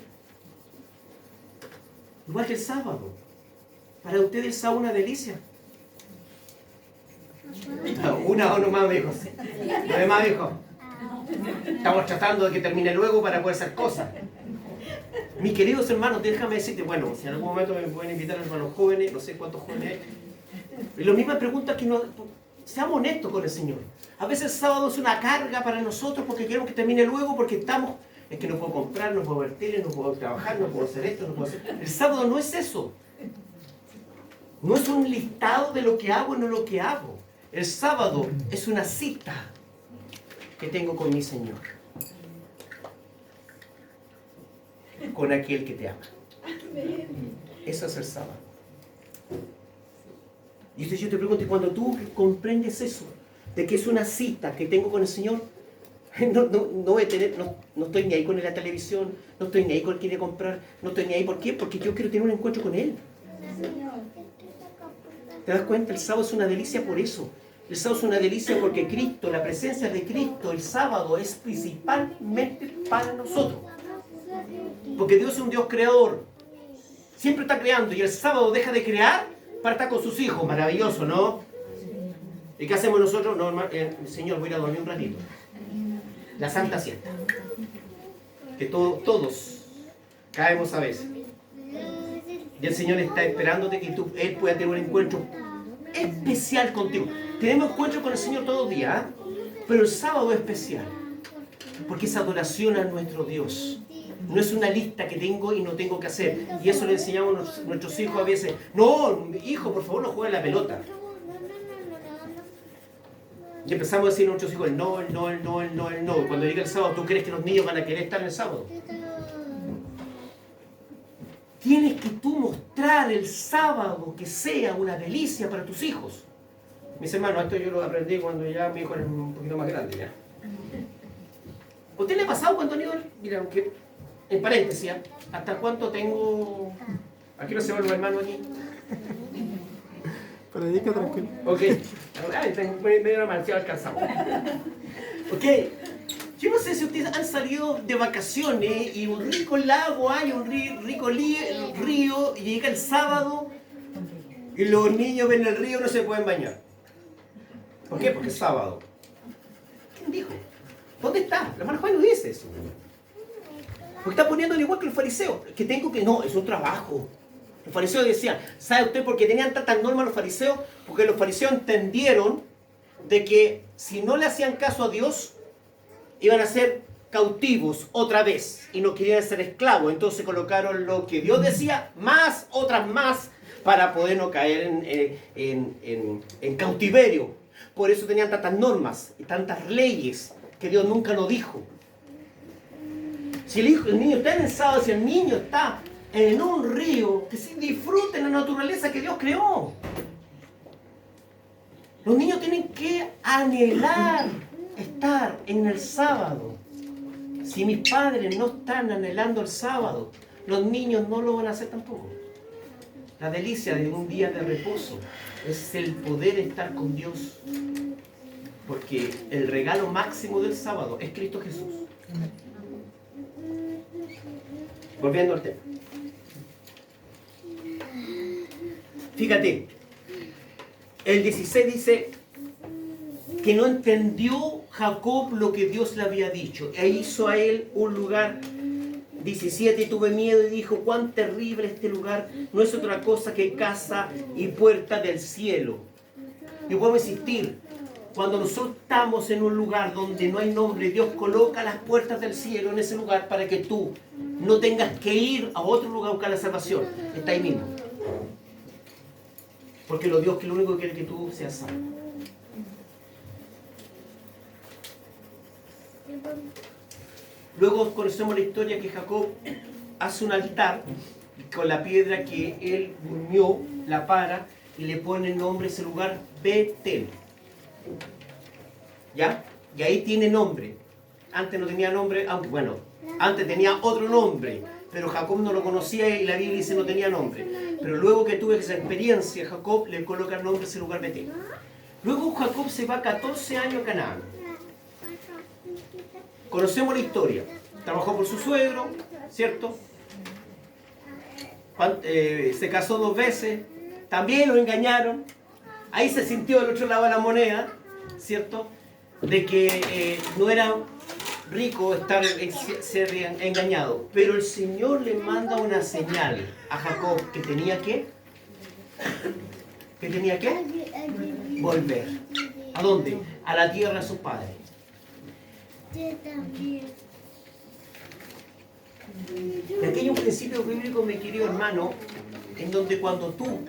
Igual que el sábado. Para ustedes el sábado es una delicia. Una o no más, dijo. Lo demás, dijo. Estamos tratando de que termine luego para poder hacer cosas. Mis queridos hermanos, déjame decirte, bueno, si en algún momento me pueden invitar a los hermanos jóvenes, no sé cuántos jóvenes hay. Y la misma pregunta que seamos honestos con el Señor. A veces el sábado es una carga para nosotros porque queremos que termine luego, porque estamos, es que no puedo comprar, no puedo ver tele, no puedo trabajar, no puedo hacer esto, no puedo hacer... El sábado no es eso. No es un listado de lo que hago y no lo que hago. El sábado es una cita que tengo con mi Señor. Con aquel que te ama. Eso es el sábado. Y entonces yo te pregunto, cuando tú comprendes eso, de que es una cita que tengo con el Señor, no estoy ni ahí con la televisión, no estoy ni ahí con el que quiere comprar, no estoy ni ahí. ¿Por qué? Porque yo quiero tener un encuentro con Él. ¿Te das cuenta? El sábado es una delicia por eso. El sábado es una delicia porque Cristo, la presencia de Cristo, el sábado es principalmente para nosotros. Porque Dios es un Dios creador. Siempre está creando y el sábado deja de crear para estar con sus hijos. Maravilloso, ¿no? ¿Y qué hacemos nosotros? No, Señor, voy a ir a dormir un ratito. La santa siesta. Que todos caemos a veces. Y el Señor está esperándote que Él pueda tener un encuentro especial contigo. Tenemos encuentro con el Señor todos los días, ¿eh? Pero el sábado es especial. Porque es adoración a nuestro Dios. No es una lista que tengo y no tengo que hacer. Y eso le enseñamos a nuestros hijos a veces. No, hijo, por favor, no juegue la pelota. Y empezamos a decir a nuestros hijos el no, el no, el no, el no, el no. Cuando llega el sábado, ¿tú crees que los niños van a querer estar en el sábado? Tienes que tú mostrar el sábado que sea una delicia para tus hijos. Mis hermanos, esto yo lo aprendí cuando ya mi hijo era un poquito más grande ya. ¿A usted le ha pasado cuando han ido? Mira, aunque, en paréntesis, ¿hasta cuánto tengo? Aquí no se va el hermano aquí. Predica tranquilo. Ok. Medio normal, si alcanzamos. Ok. Yo no sé si ustedes han salido de vacaciones y un rico lago hay, un rico río, y llega el sábado y los niños ven el río y no se pueden bañar. ¿Por qué? Porque es sábado. ¿Quién dijo? ¿Dónde está? La hermana Juan no dice eso. Porque está poniendo igual que los fariseos. Que tengo que, no, es un trabajo. Los fariseos decían, ¿sabe usted por qué tenían tantas normas los fariseos? Porque los fariseos entendieron de que si no le hacían caso a Dios, iban a ser cautivos otra vez y no querían ser esclavos. Entonces colocaron lo que Dios decía, más, otras más, para poder no caer en cautiverio. Por eso tenían tantas normas y tantas leyes que Dios nunca lo dijo. Si el niño está en el sábado, si el niño está en un río, que sí disfruten la naturaleza que Dios creó. Los niños tienen que anhelar estar en el sábado. Si mis padres no están anhelando el sábado, los niños no lo van a hacer tampoco. La delicia de un día de reposo es el poder estar con Dios. Porque el regalo máximo del sábado es Cristo Jesús. Volviendo al tema. Fíjate, el 16 dice que no entendió Jacob lo que Dios le había dicho. E hizo a él un lugar. 17, y tuve miedo y dijo, cuán terrible este lugar, no es otra cosa que casa y puerta del cielo. Y vuelvo a insistir, cuando nosotros estamos en un lugar donde no hay nombre, Dios coloca las puertas del cielo en ese lugar para que tú no tengas que ir a otro lugar a buscar la salvación. Está ahí mismo. Porque Dios que lo único que quiere es que tú seas salvo. Luego conocemos la historia que Jacob hace un altar con la piedra que él unió, la para y le pone el nombre a ese lugar Betel. ¿Ya? Y ahí tiene nombre. Antes no tenía nombre, aunque bueno, antes tenía otro nombre, pero Jacob no lo conocía y la Biblia dice no tenía nombre. Pero luego que tuve esa experiencia, Jacob le coloca el nombre a ese lugar Betel. Luego Jacob se va 14 años a Canaán. Conocemos la historia. Trabajó por su suegro, ¿cierto? Se casó 2 veces. También lo engañaron. Ahí se sintió del otro lado de la moneda, ¿cierto? De que no era rico ser engañado. Pero el Señor le manda una señal a Jacob que tenía que volver. ¿A dónde? A la tierra de sus padres. Y aquí hay un principio bíblico, mi querido hermano, en donde cuando tú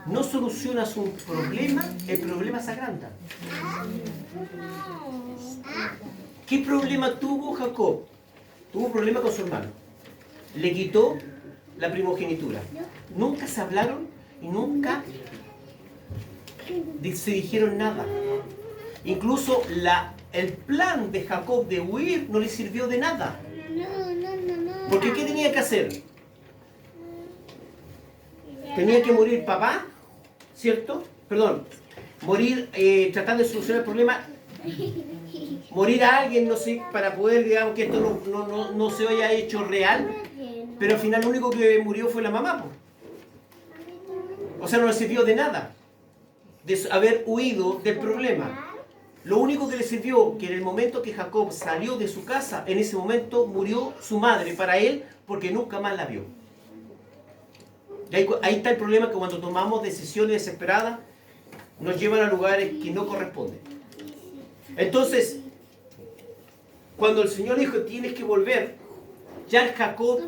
no solucionas un problema, el problema se agranda. ¿Qué problema tuvo Jacob? Tuvo un problema con su hermano. Le quitó la primogenitura. Nunca se hablaron y nunca se dijeron nada. Incluso el plan de Jacob de huir no le sirvió de nada. Porque ¿qué tenía que hacer? Tenía que morir papá, ¿cierto? Perdón, morir tratando de solucionar el problema. Morir a alguien, no sé, para poder, digamos, que esto no se haya hecho real. Pero al final lo único que murió fue la mamá, pues. O sea, no le sirvió de nada de haber huido del problema. Lo único que le sirvió, que en el momento que Jacob salió de su casa, en ese momento murió su madre para él, porque nunca más la vio. Y ahí está el problema, que cuando tomamos decisiones desesperadas, nos llevan a lugares que no corresponden. Entonces, cuando el Señor dijo, tienes que volver, ya Jacob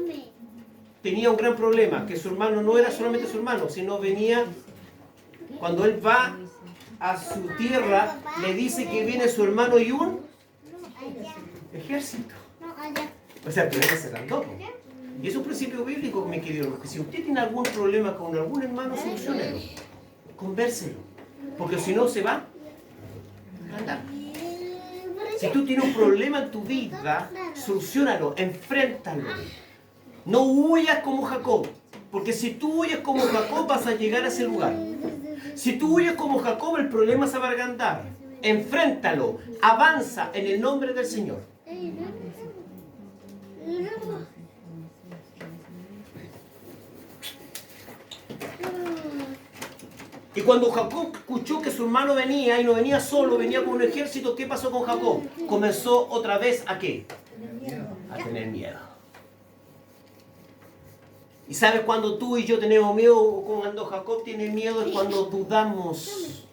tenía un gran problema, que su hermano no era solamente su hermano, sino venía, cuando él va a su tierra, le dice que viene su hermano y un ejército. O sea, que viene cerrando. Y es un principio bíblico, mi querido, que si usted tiene algún problema con algún hermano, soluciónelo, convérselo, porque si no se va a andar. Si tú tienes un problema en tu vida, soluciónalo, enfréntalo. No huyas como Jacob, porque si tú huyes como Jacob vas a llegar a ese lugar. Si tú huyes como Jacob, el problema se va a agrandar. Enfréntalo, avanza en el nombre del Señor. Y Y cuando Jacob escuchó que su hermano venía y no venía solo, venía con un ejército, ¿qué pasó con Jacob? Comenzó otra vez ¿a qué? A tener miedo. ¿Y sabes cuando tú y yo tenemos miedo, o cuando Jacob tiene miedo? Es cuando dudamos.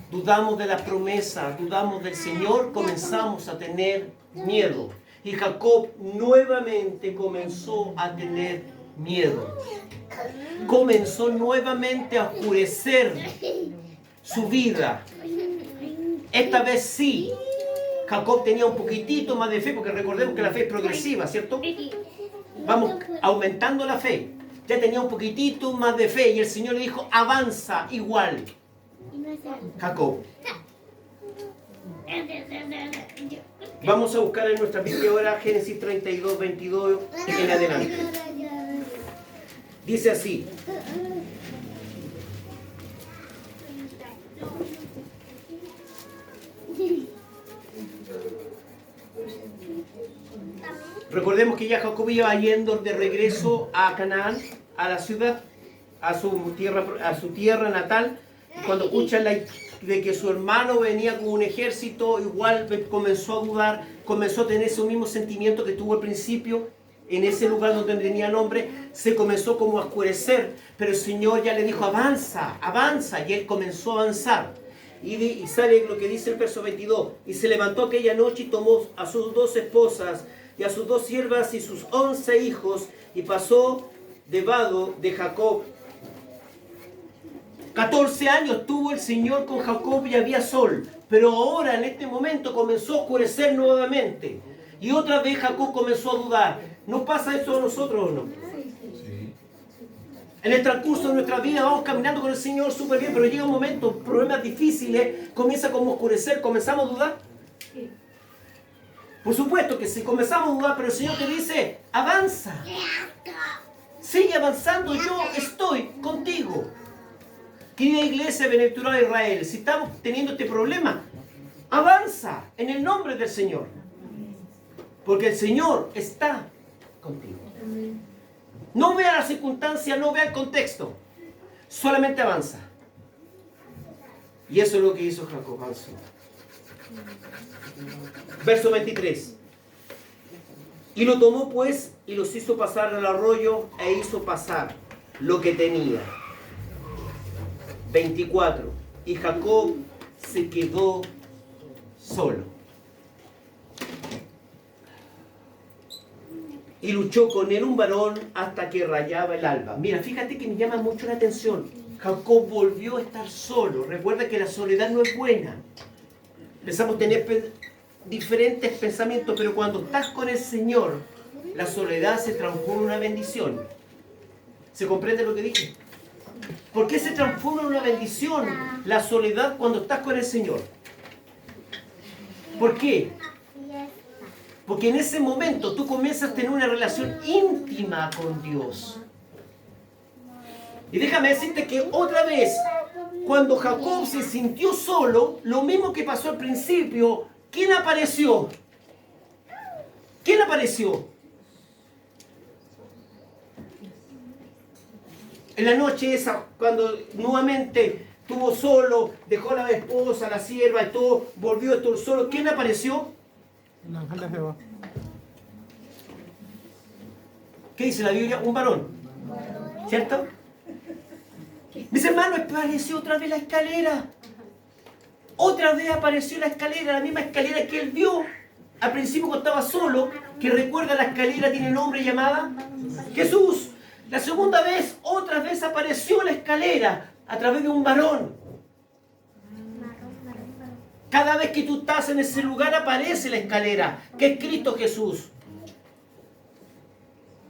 Dudamos de la promesa, dudamos del Señor, comenzamos a tener miedo. Y Jacob nuevamente comenzó a tener miedo. Comenzó nuevamente a oscurecer su vida. Esta vez sí, Jacob tenía un poquitito más de fe, porque recordemos que la fe es progresiva, ¿cierto? Vamos aumentando la fe. Ya tenía un poquitito más de fe y el Señor le dijo, avanza igual, Jacob. Vamos a buscar en nuestra Biblia ahora Génesis 32, 22 en adelante. Dice así. Recordemos que ya Jacob iba yendo de regreso a Canaán, a la ciudad, a su tierra natal. Cuando escuchan de que su hermano venía con un ejército, igual comenzó a dudar, comenzó a tener ese mismo sentimiento que tuvo al principio, en ese lugar donde tenía nombre, se comenzó como a oscurecer, pero el Señor ya le dijo, avanza, avanza, y él comenzó a avanzar. Y sale lo que dice el verso 22, y se levantó aquella noche y tomó a sus 2 esposas, y a sus 2 siervas y sus 11 hijos, y pasó de vado de Jacob. 14 años tuvo el Señor con Jacob y había sol, pero ahora en este momento comenzó a oscurecer nuevamente. Y otra vez Jacob comenzó a dudar. ¿Nos pasa eso a nosotros o no? Sí. En el transcurso de nuestra vida vamos caminando con el Señor súper bien, pero llega un momento, problemas difíciles, comienza como a oscurecer, comenzamos a dudar. Sí. Por supuesto que sí, comenzamos a dudar, pero el Señor te dice, avanza. Sigue avanzando, yo estoy contigo. Querida iglesia Bienaventurada de Israel, si estamos teniendo este problema, avanza en el nombre del Señor. Porque el Señor está contigo. No vea la circunstancia, no vea el contexto. Solamente avanza. Y eso es lo que hizo Jacob. Avanzó. Verso 23. Y lo tomó pues y los hizo pasar al arroyo e hizo pasar lo que tenía. 24. Y Jacob se quedó solo. Y luchó con él un varón hasta que rayaba el alba. Mira, fíjate que me llama mucho la atención. Jacob volvió a estar solo. Recuerda que la soledad no es buena. Empezamos a tener diferentes pensamientos, pero cuando estás con el Señor, la soledad se transforma en una bendición. ¿Se comprende lo que dije? ¿Por qué se transforma en una bendición la soledad cuando estás con el Señor? ¿Por qué? Porque en ese momento tú comienzas a tener una relación íntima con Dios. Y déjame decirte que otra vez, cuando Jacob se sintió solo, lo mismo que pasó al principio, ¿quién apareció? ¿Quién apareció? En la noche esa, cuando nuevamente estuvo solo, dejó a la esposa, a la sierva y todo, volvió a estar solo, ¿quién apareció? El ángel de Jehová. ¿Qué dice la Biblia? Un varón. ¿Cierto? Mis hermanos, apareció otra vez la escalera. Otra vez apareció la escalera, la misma escalera que él vio al principio cuando estaba solo, que recuerda la escalera tiene nombre llamada Jesús. La segunda vez, otra vez apareció la escalera a través de un varón. Cada vez que tú estás en ese lugar aparece la escalera, que es Cristo Jesús.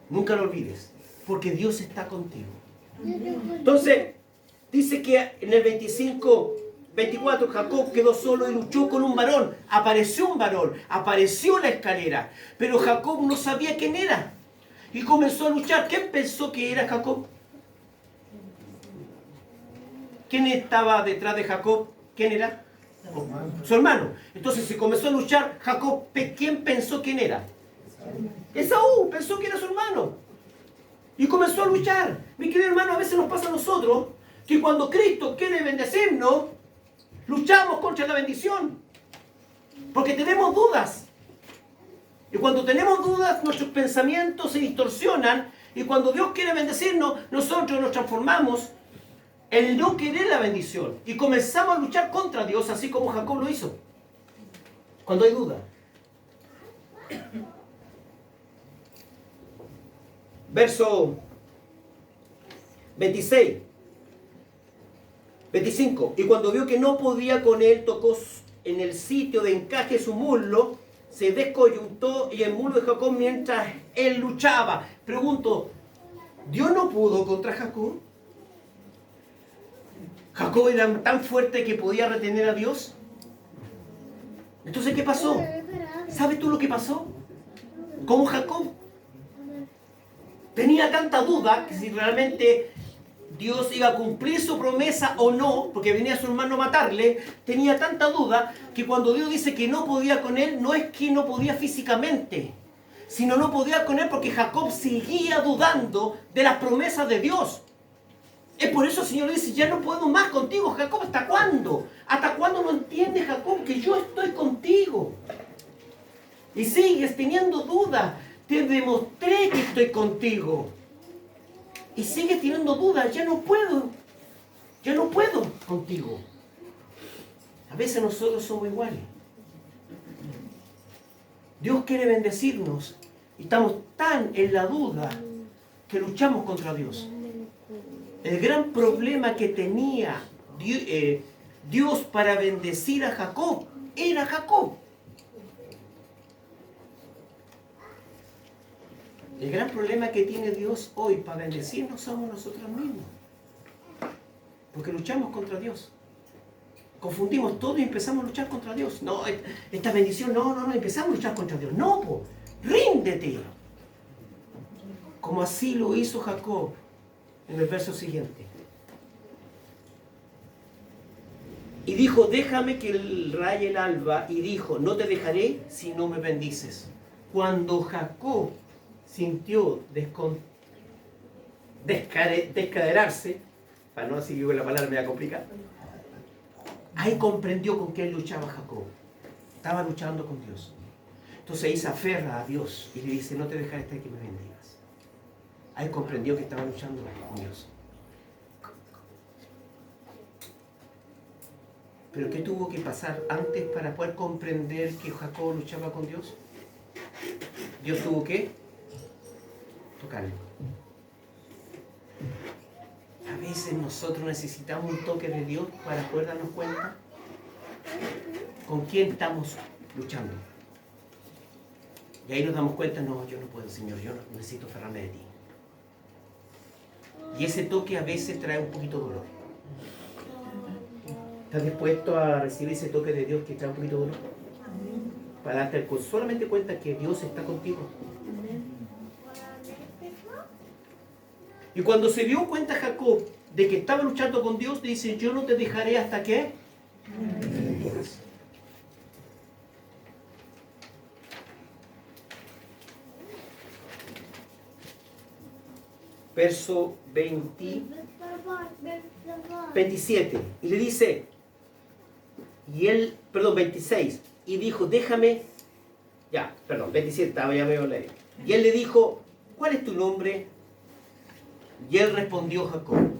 Nunca lo olvides, porque Dios está contigo. Entonces, dice que en el 24, Jacob quedó solo y luchó con un varón. Apareció un varón, apareció la escalera, pero Jacob no sabía quién era. Y comenzó a luchar. ¿Quién pensó que era Jacob? ¿Quién estaba detrás de Jacob? ¿Quién era? Su hermano. Entonces se comenzó a luchar. Jacob, ¿quién pensó quién era? Esaú pensó que era su hermano. Y comenzó a luchar. Mi querido hermano, a veces nos pasa a nosotros que cuando Cristo quiere bendecirnos, luchamos contra la bendición. Porque tenemos dudas. Y cuando tenemos dudas, nuestros pensamientos se distorsionan. Y cuando Dios quiere bendecirnos, nosotros nos transformamos en no querer la bendición. Y comenzamos a luchar contra Dios, así como Jacob lo hizo. Cuando hay duda. Verso 26. 25. Y cuando vio que no podía con él, tocó en el sitio de encaje su muslo, se descoyuntó y el muslo de Jacob mientras él luchaba. Pregunto, ¿Dios no pudo contra Jacob? ¿Jacob era tan fuerte que podía retener a Dios? Entonces, ¿qué pasó? ¿Sabes tú lo que pasó? Como Jacob tenía tanta duda que si realmente Dios iba a cumplir su promesa o no, porque venía su hermano a matarle, tenía tanta duda que cuando Dios dice que no podía con él, no es que no podía físicamente, sino no podía con él porque Jacob seguía dudando de las promesas de Dios. Es por eso el Señor le dice, ya no puedo más contigo, Jacob, ¿hasta cuándo? ¿Hasta cuándo no entiendes, Jacob, que yo estoy contigo? Y sigues teniendo dudas. Te demostré que estoy contigo. Y sigues teniendo dudas. Ya no puedo contigo. A veces nosotros somos iguales. Dios quiere bendecirnos. Y estamos tan en la duda que luchamos contra Dios. El gran problema que tenía Dios para bendecir a Jacob era Jacob. El gran problema que tiene Dios hoy para bendecirnos somos nosotros mismos. Porque luchamos contra Dios. Confundimos todo y empezamos a luchar contra Dios. No, esta bendición, no, empezamos a luchar contra Dios. No, ríndete. Como así lo hizo Jacob en el verso siguiente. Y dijo, déjame que raye el alba. Y dijo, no te dejaré si no me bendices. Cuando Jacob sintió descaderarse, para no decir que la palabra me va a complicar, ahí comprendió con qué luchaba Jacob. Estaba luchando con Dios. Entonces ahí se aferra a Dios y le dice, no te dejaré hasta que me bendigas. Ahí comprendió que estaba luchando con Dios. Pero ¿qué tuvo que pasar antes para poder comprender que Jacob luchaba con Dios? Dios tuvo que tocarlo. A veces nosotros necesitamos un toque de Dios para poder darnos cuenta con quién estamos luchando. Y ahí nos damos cuenta, no, yo no puedo, Señor, yo necesito aferrarme de ti. Y ese toque a veces trae un poquito de dolor. ¿Estás dispuesto a recibir ese toque de Dios que trae un poquito de dolor? Para darte solamente cuenta que Dios está contigo. Y cuando se dio cuenta Jacob de que estaba luchando con Dios, dice, yo no te dejaré hasta que me bendigas. Verso 27. Y le dice, 26. Y dijo, déjame, 27, ya veo leer. Y él le dijo, ¿cuál es tu nombre? Y él respondió Jacob.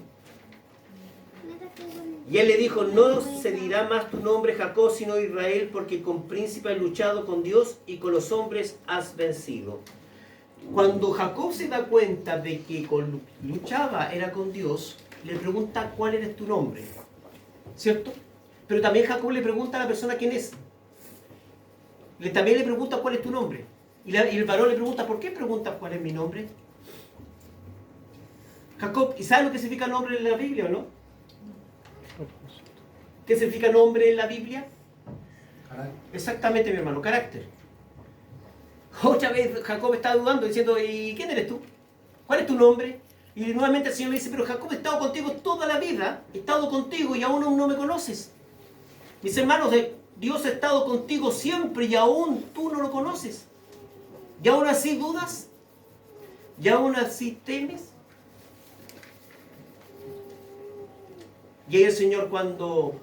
Y él le dijo, no se dirá más tu nombre Jacob, sino Israel, porque con príncipe has luchado con Dios y con los hombres has vencido. Cuando Jacob se da cuenta de que luchaba era con Dios, le pregunta cuál eres tu nombre, ¿cierto? Pero también Jacob le pregunta a la persona quién es. También le pregunta cuál es tu nombre. Y el varón le pregunta, ¿por qué preguntas cuál es mi nombre? Jacob, ¿y sabes lo que significa nombre en la Biblia o no? ¿Qué significa nombre en la Biblia? Carácter. Exactamente, mi hermano, carácter. Otra vez Jacob está dudando, diciendo, ¿y quién eres tú? ¿Cuál es tu nombre? Y nuevamente el Señor le dice, pero Jacob, he estado contigo toda la vida, he estado contigo y aún no me conoces. Mis hermanos, Dios ha estado contigo siempre y aún tú no lo conoces. ¿Y aún así dudas? ¿Y aún así temes? Y ahí el Señor, cuando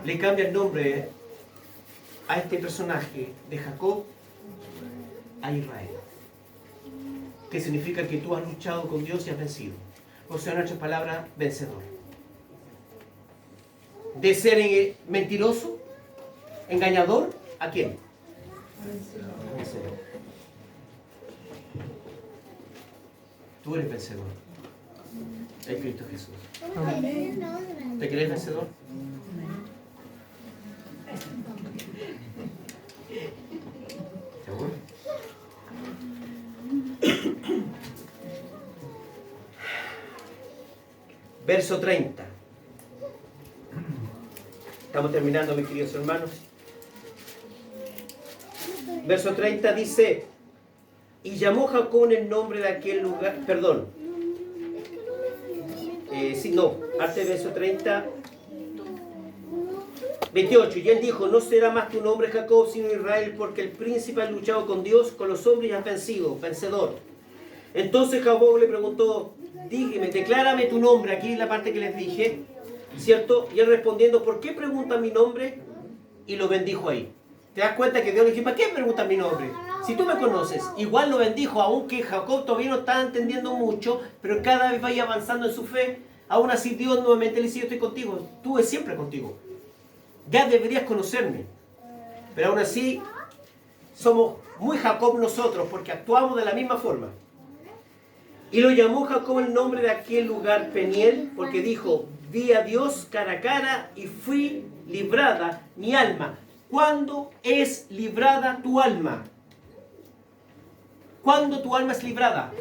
le cambia el nombre a este personaje de Jacob a Israel, que significa que tú has luchado con Dios y has vencido. O sea, en otras palabras, vencedor. De ser mentiroso, engañador, ¿a quién? Vencedor. Tú eres vencedor en Cristo Jesús. ¿Te crees vencedor? ¿Seguro? Verso 30. Estamos terminando, mis queridos hermanos. Verso 30 dice: y llamó Jacob el nombre de aquel lugar, perdón, antes verso 30, 28, y él dijo: no será más tu nombre Jacob, sino Israel, porque el príncipe ha luchado con Dios, con los hombres y has vencido, vencedor. Entonces Jacob le preguntó: dígame, declárame tu nombre, aquí es la parte que les dije, ¿cierto? Y él respondiendo: ¿por qué preguntan mi nombre? Y lo bendijo ahí. ¿Te das cuenta que Dios le dijo: ¿para qué preguntan mi nombre? Si tú me conoces. Igual lo bendijo, aunque Jacob todavía no estaba entendiendo mucho, pero cada vez vaya avanzando en su fe. Aún así Dios nuevamente le dice: yo estoy contigo, estuve siempre contigo. Ya deberías conocerme. Pero aún así somos muy Jacob nosotros, porque actuamos de la misma forma. Y lo llamó Jacob el nombre de aquel lugar Peniel, porque dijo: vi a Dios cara a cara y fui librada mi alma. ¿Cuándo es librada tu alma? ¿Cuándo tu alma es librada?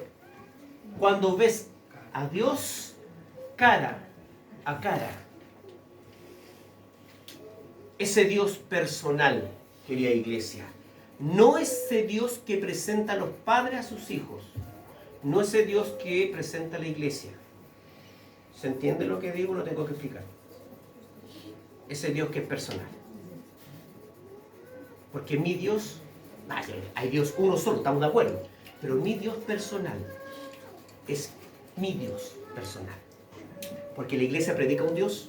Cuando ves a Dios cara a cara. Ese Dios personal, querida iglesia. No ese Dios que presenta a los padres a sus hijos. No ese Dios que presenta a la iglesia. ¿Se entiende lo que digo? Lo tengo que explicar. Ese Dios que es personal. Porque mi Dios, hay Dios uno solo, estamos de acuerdo. Pero mi Dios personal es mi Dios personal. Porque la iglesia predica un Dios,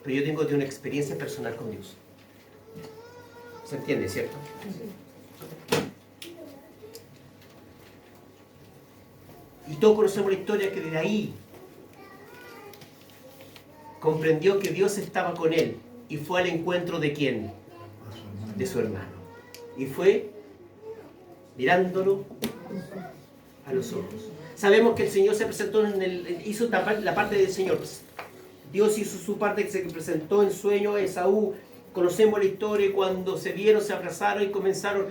pero yo tengo una experiencia personal con Dios. ¿Se entiende, cierto? Y todos conocemos la historia que desde ahí comprendió que Dios estaba con él y fue al encuentro de ¿quién? De su hermano. Y fue mirándolo a los ojos. Sabemos que el Señor se presentó hizo la parte del Señor. Dios hizo su parte, que se presentó en sueño a Esaú. Conocemos la historia y cuando se vieron, se abrazaron y comenzaron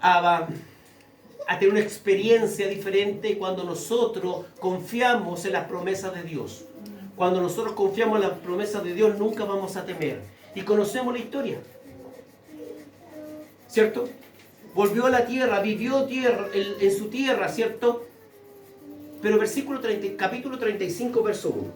a tener una experiencia diferente cuando nosotros confiamos en las promesas de Dios. Cuando nosotros confiamos en las promesas de Dios, nunca vamos a temer. Y conocemos la historia, ¿cierto? Volvió a la tierra, vivió en su tierra, ¿cierto? Pero capítulo 35, verso 1.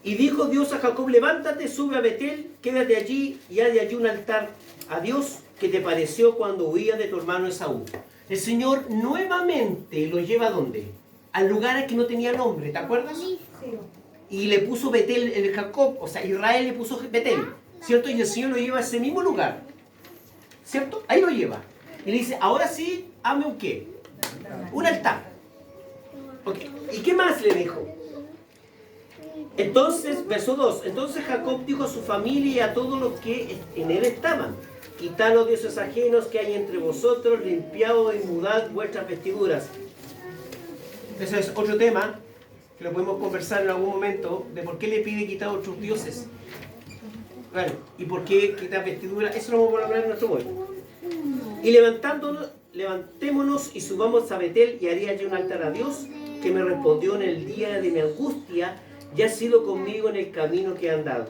Y dijo Dios a Jacob: levántate, sube a Betel, quédate allí y haz de allí un altar a Dios que te pareció cuando huías de tu hermano Esaú. El Señor nuevamente lo lleva ¿a dónde? Al lugar al que no tenía nombre, ¿te acuerdas? Y le puso Betel, el Jacob, o sea, Israel le puso Betel, ¿cierto? Y el Señor lo lleva a ese mismo lugar, ¿cierto? Ahí lo lleva. Y le dice: ahora sí, hazme un ¿qué? Un altar. Okay. ¿Y qué más le dijo? Entonces, verso 2, entonces Jacob dijo a su familia y a todos los que en él estaban: quitad los dioses ajenos que hay entre vosotros, limpiad y mudad vuestras vestiduras. Ese es otro tema que lo podemos conversar en algún momento, de por qué le pide quitar otros dioses. Bueno, y por qué quitar vestiduras, eso lo vamos a hablar en nuestro momento. Y levantémonos y subamos a Betel, y haría yo un altar a Dios, que me respondió en el día de mi angustia, y ha sido conmigo en el camino que he andado.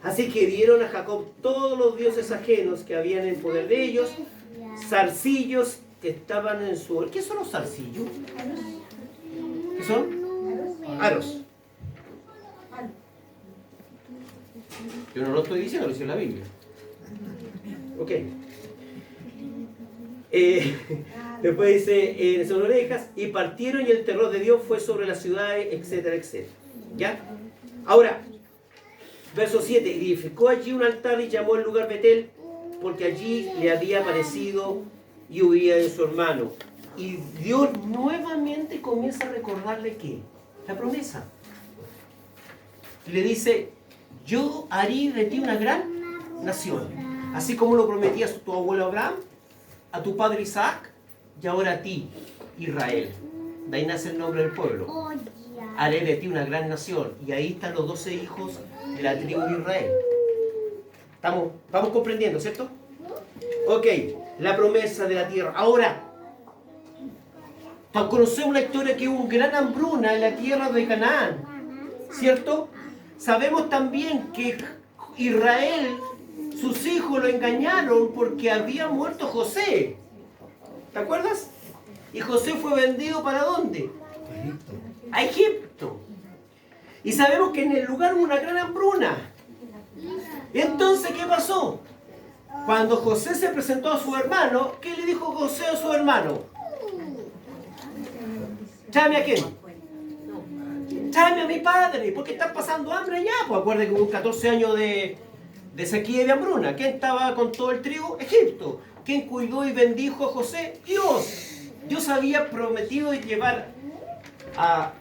Así que dieron a Jacob todos los dioses ajenos que habían en poder de ellos, zarcillos que estaban en su... ¿Qué son los zarcillos? ¿Qué son? Aros. Yo no lo estoy diciendo, lo dice la Biblia. Ok. Después dice, son orejas, y partieron y el terror de Dios fue sobre las ciudades, etcétera, etcétera. ¿Ya? Ahora, verso 7, y edificó allí un altar y llamó el lugar Betel, porque allí le había aparecido y huía de su hermano. Y Dios nuevamente comienza a recordarle ¿qué? La promesa. Y le dice, yo haré de ti una gran nación, así como lo prometí a tu abuelo Abraham, a tu padre Isaac, y ahora a ti, Israel. De ahí nace el nombre del pueblo. Haré de ti una gran nación. Y ahí están los 12 hijos de la tribu de Israel. Vamos comprendiendo, ¿cierto? Ok, la promesa de la tierra. Ahora, conocemos la historia que hubo una gran hambruna en la tierra de Canaán, ¿cierto? Sabemos también que Israel, sus hijos lo engañaron porque había muerto José. ¿Te acuerdas? Y José fue vendido ¿para dónde? A Egipto. Y sabemos que en el lugar hubo una gran hambruna. Entonces, ¿qué pasó? Cuando José se presentó a su hermano, ¿qué le dijo José a su hermano? ¿Tráeme a quién? Tráeme a mi padre, porque están pasando hambre allá. Pues acuérdense que hubo 14 años de sequía y de hambruna. ¿Quién estaba con todo el trigo? Egipto. ¿Quién cuidó y bendijo a José? Dios. Dios había prometido llevar a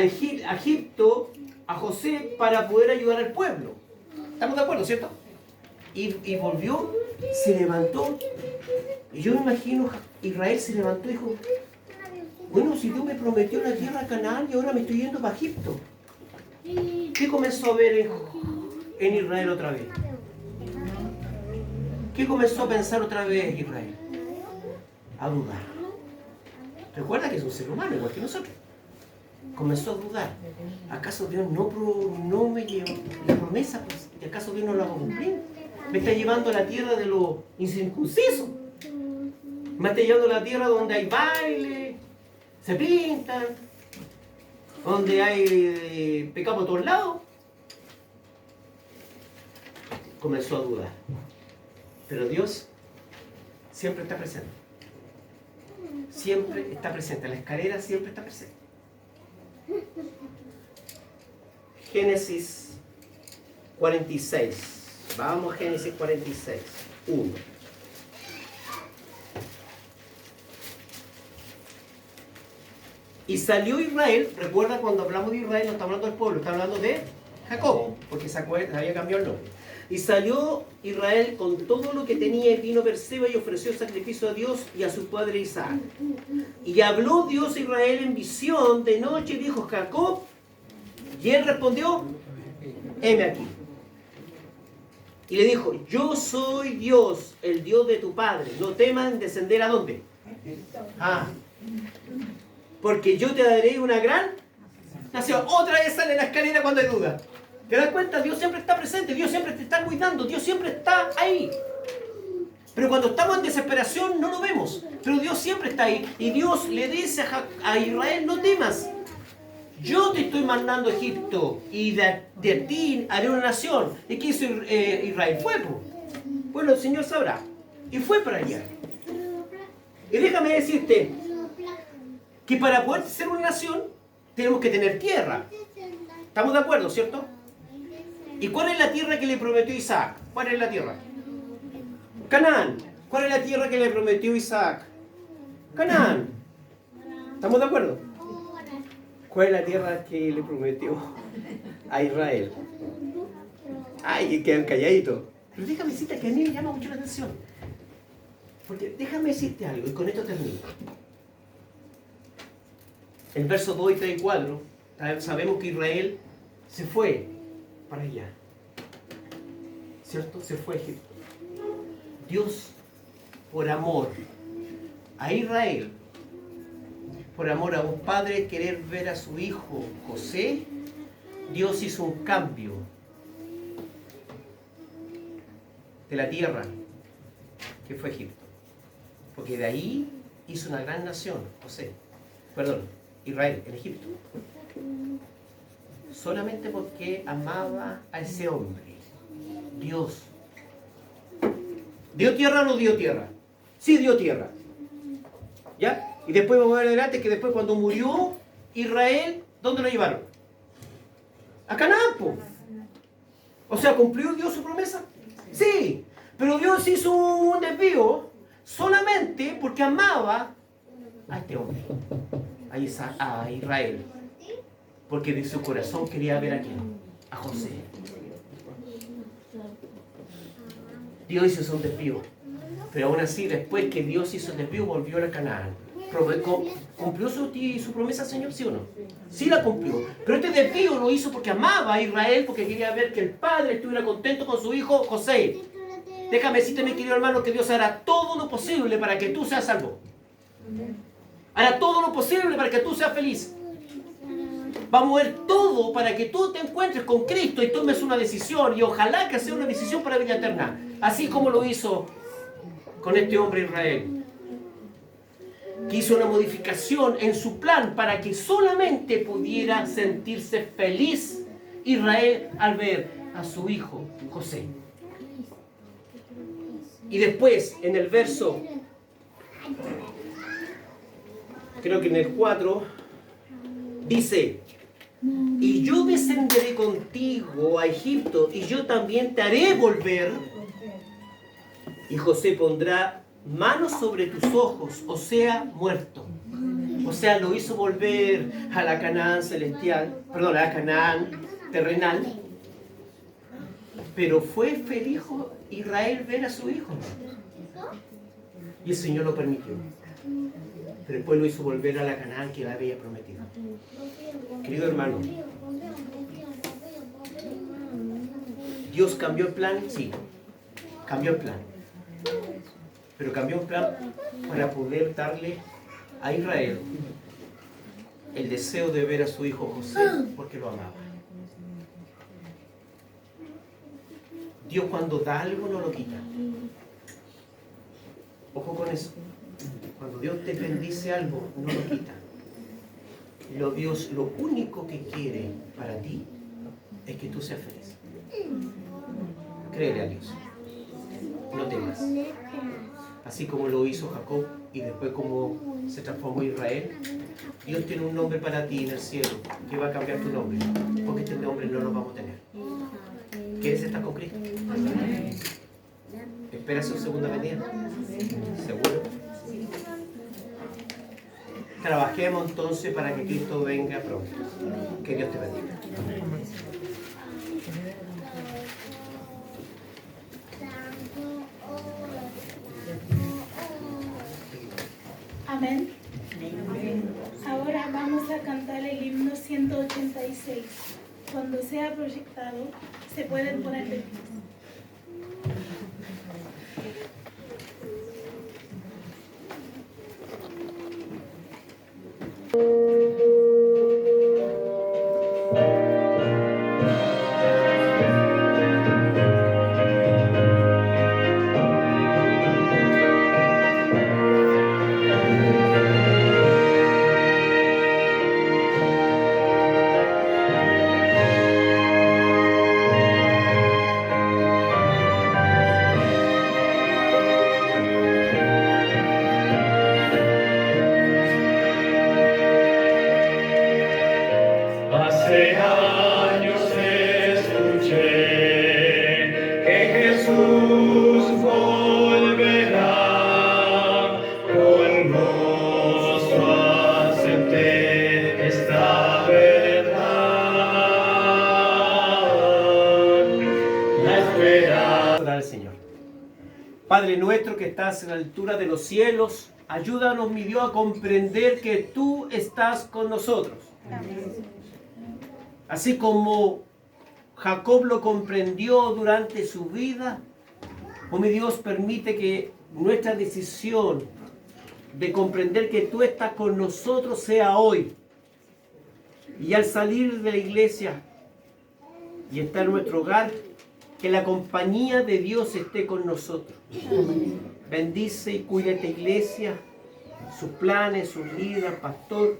Egipto, a José, para poder ayudar al pueblo. ¿Estamos de acuerdo, cierto? Y volvió, se levantó. Y yo me imagino, Israel se levantó y dijo, bueno, si Dios me prometió la tierra de Canaán y ahora me estoy yendo para Egipto. ¿Qué comenzó a ver en Israel otra vez? ¿Qué comenzó a pensar otra vez Israel? A dudar. Recuerda que es un ser humano igual que nosotros. Comenzó a dudar. ¿Acaso Dios no me llevó la promesa? Pues, ¿y acaso Dios no la va a cumplir? Me está llevando a la tierra de los incircuncisos. Me está llevando a la tierra donde hay baile, se pintan, donde hay pecado por todos lados. Comenzó a dudar. Pero Dios siempre está presente. Siempre está presente. La escalera siempre está presente. Génesis 46. Vamos a Génesis 46. 1. Y salió Israel. Recuerda cuando hablamos de Israel, no está hablando del pueblo, está hablando de Jacob, porque se había cambiado el nombre. Y salió Israel con todo lo que tenía y vino Berseba y ofreció sacrificio a Dios y a su padre Isaac. Y habló Dios a Israel en visión de noche y dijo, Jacob, y él respondió, heme aquí. Y le dijo, yo soy Dios, el Dios de tu padre. No temas en descender ¿a dónde? Porque yo te daré una gran nación. Otra vez sale la escalera cuando hay duda. ¿Te das cuenta? Dios siempre está presente, Dios siempre te está cuidando, Dios siempre está ahí. Pero cuando estamos en desesperación no lo vemos. Pero Dios siempre está ahí. Y Dios le dice a Israel, no temas. Yo te estoy mandando a Egipto y de ti haré una nación. ¿Y qué hizo Israel? Fue. Bueno, el Señor sabrá. Y fue para allá. Y déjame decirte que para poder ser una nación tenemos que tener tierra. ¿Estamos de acuerdo, cierto? ¿Y cuál es la tierra que le prometió Isaac? ¿Cuál es la tierra? Canaán. ¿Cuál es la tierra que le prometió Isaac? Canaán. ¿Estamos de acuerdo? ¿Cuál es la tierra que le prometió a Israel? Ay, quedan calladitos. Pero déjame decirte que a mí me llama mucho la atención. Porque déjame decirte algo y con esto termino. En versos 2, 3 y 4 sabemos que Israel se fue para allá. ¿Cierto? Se fue a Egipto. Dios, por amor a Israel, por amor a un padre querer ver a su hijo José, Dios hizo un cambio de la tierra que fue Egipto. Porque de ahí hizo una gran nación, Israel, en Egipto. Solamente porque amaba a ese hombre, Dios. ¿Dio tierra o no dio tierra? Sí dio tierra. ¿Ya? Y después vamos a ver adelante que después cuando murió Israel, ¿dónde lo llevaron? A Canaán, po. O sea, ¿cumplió Dios su promesa? Sí. Pero Dios hizo un desvío solamente porque amaba a este hombre, a Israel. Porque de su corazón quería ver a quién, a José. Dios hizo un desvío. Pero aún así, después que Dios hizo el desvío, volvió a Canaán. ¿Cumplió su promesa, Señor? ¿Sí o no? Sí la cumplió. Pero este desvío lo hizo porque amaba a Israel, porque quería ver que el padre estuviera contento con su hijo José. Déjame decirte, mi querido hermano, que Dios hará todo lo posible para que tú seas salvo. Hará todo lo posible para que tú seas feliz. Va a mover todo para que tú te encuentres con Cristo y tomes una decisión. Y ojalá que sea una decisión para vida eterna. Así como lo hizo con este hombre Israel. Que hizo una modificación en su plan para que solamente pudiera sentirse feliz Israel al ver a su hijo José. Y después, en el verso, creo que en el 4, dice: y yo descenderé contigo a Egipto, y yo también te haré volver. Y José pondrá manos sobre tus ojos, o sea, muerto. O sea, lo hizo volver a la Canaán celestial, perdón, a la Canaán terrenal. Pero fue feliz Israel ver a su hijo. Y el Señor lo permitió. Pero después lo hizo volver a la Canaán que le había prometido. Querido hermano, ¿Dios cambió el plan? Sí, cambió el plan. Pero cambió el plan para poder darle a Israel el deseo de ver a su hijo José, porque lo amaba. Dios cuando da algo no lo quita. Ojo con eso. Cuando Dios te bendice algo, no lo quita. Dios lo único que quiere para ti es que tú seas feliz. Créele a Dios. No temas. Así como lo hizo Jacob y después como se transformó Israel, Dios tiene un nombre para ti en el cielo que va a cambiar tu nombre, porque este nombre no lo vamos a tener. ¿Quieres estar con Cristo? ¿Esperas su segunda venida? ¿Seguro? Trabajemos entonces para que Cristo venga pronto. Que Dios te bendiga. Amén. Ahora vamos a cantar el himno 186. Cuando sea proyectado, se pueden poner de pie. Hace años escuché que Jesús volverá, con gozo acepté esta verdad, la esperanza. Al Señor. Padre nuestro que estás en la altura de los cielos, ayúdanos, mi Dios, a comprender que tú estás con nosotros. Así como Jacob lo comprendió durante su vida, oh mi Dios, permite que nuestra decisión de comprender que tú estás con nosotros sea hoy. Y al salir de la iglesia y estar en nuestro hogar, que la compañía de Dios esté con nosotros. Bendice y cuida esta iglesia, sus planes, sus vidas, pastor.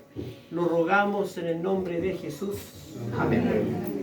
Lo rogamos en el nombre de Jesús. Amén.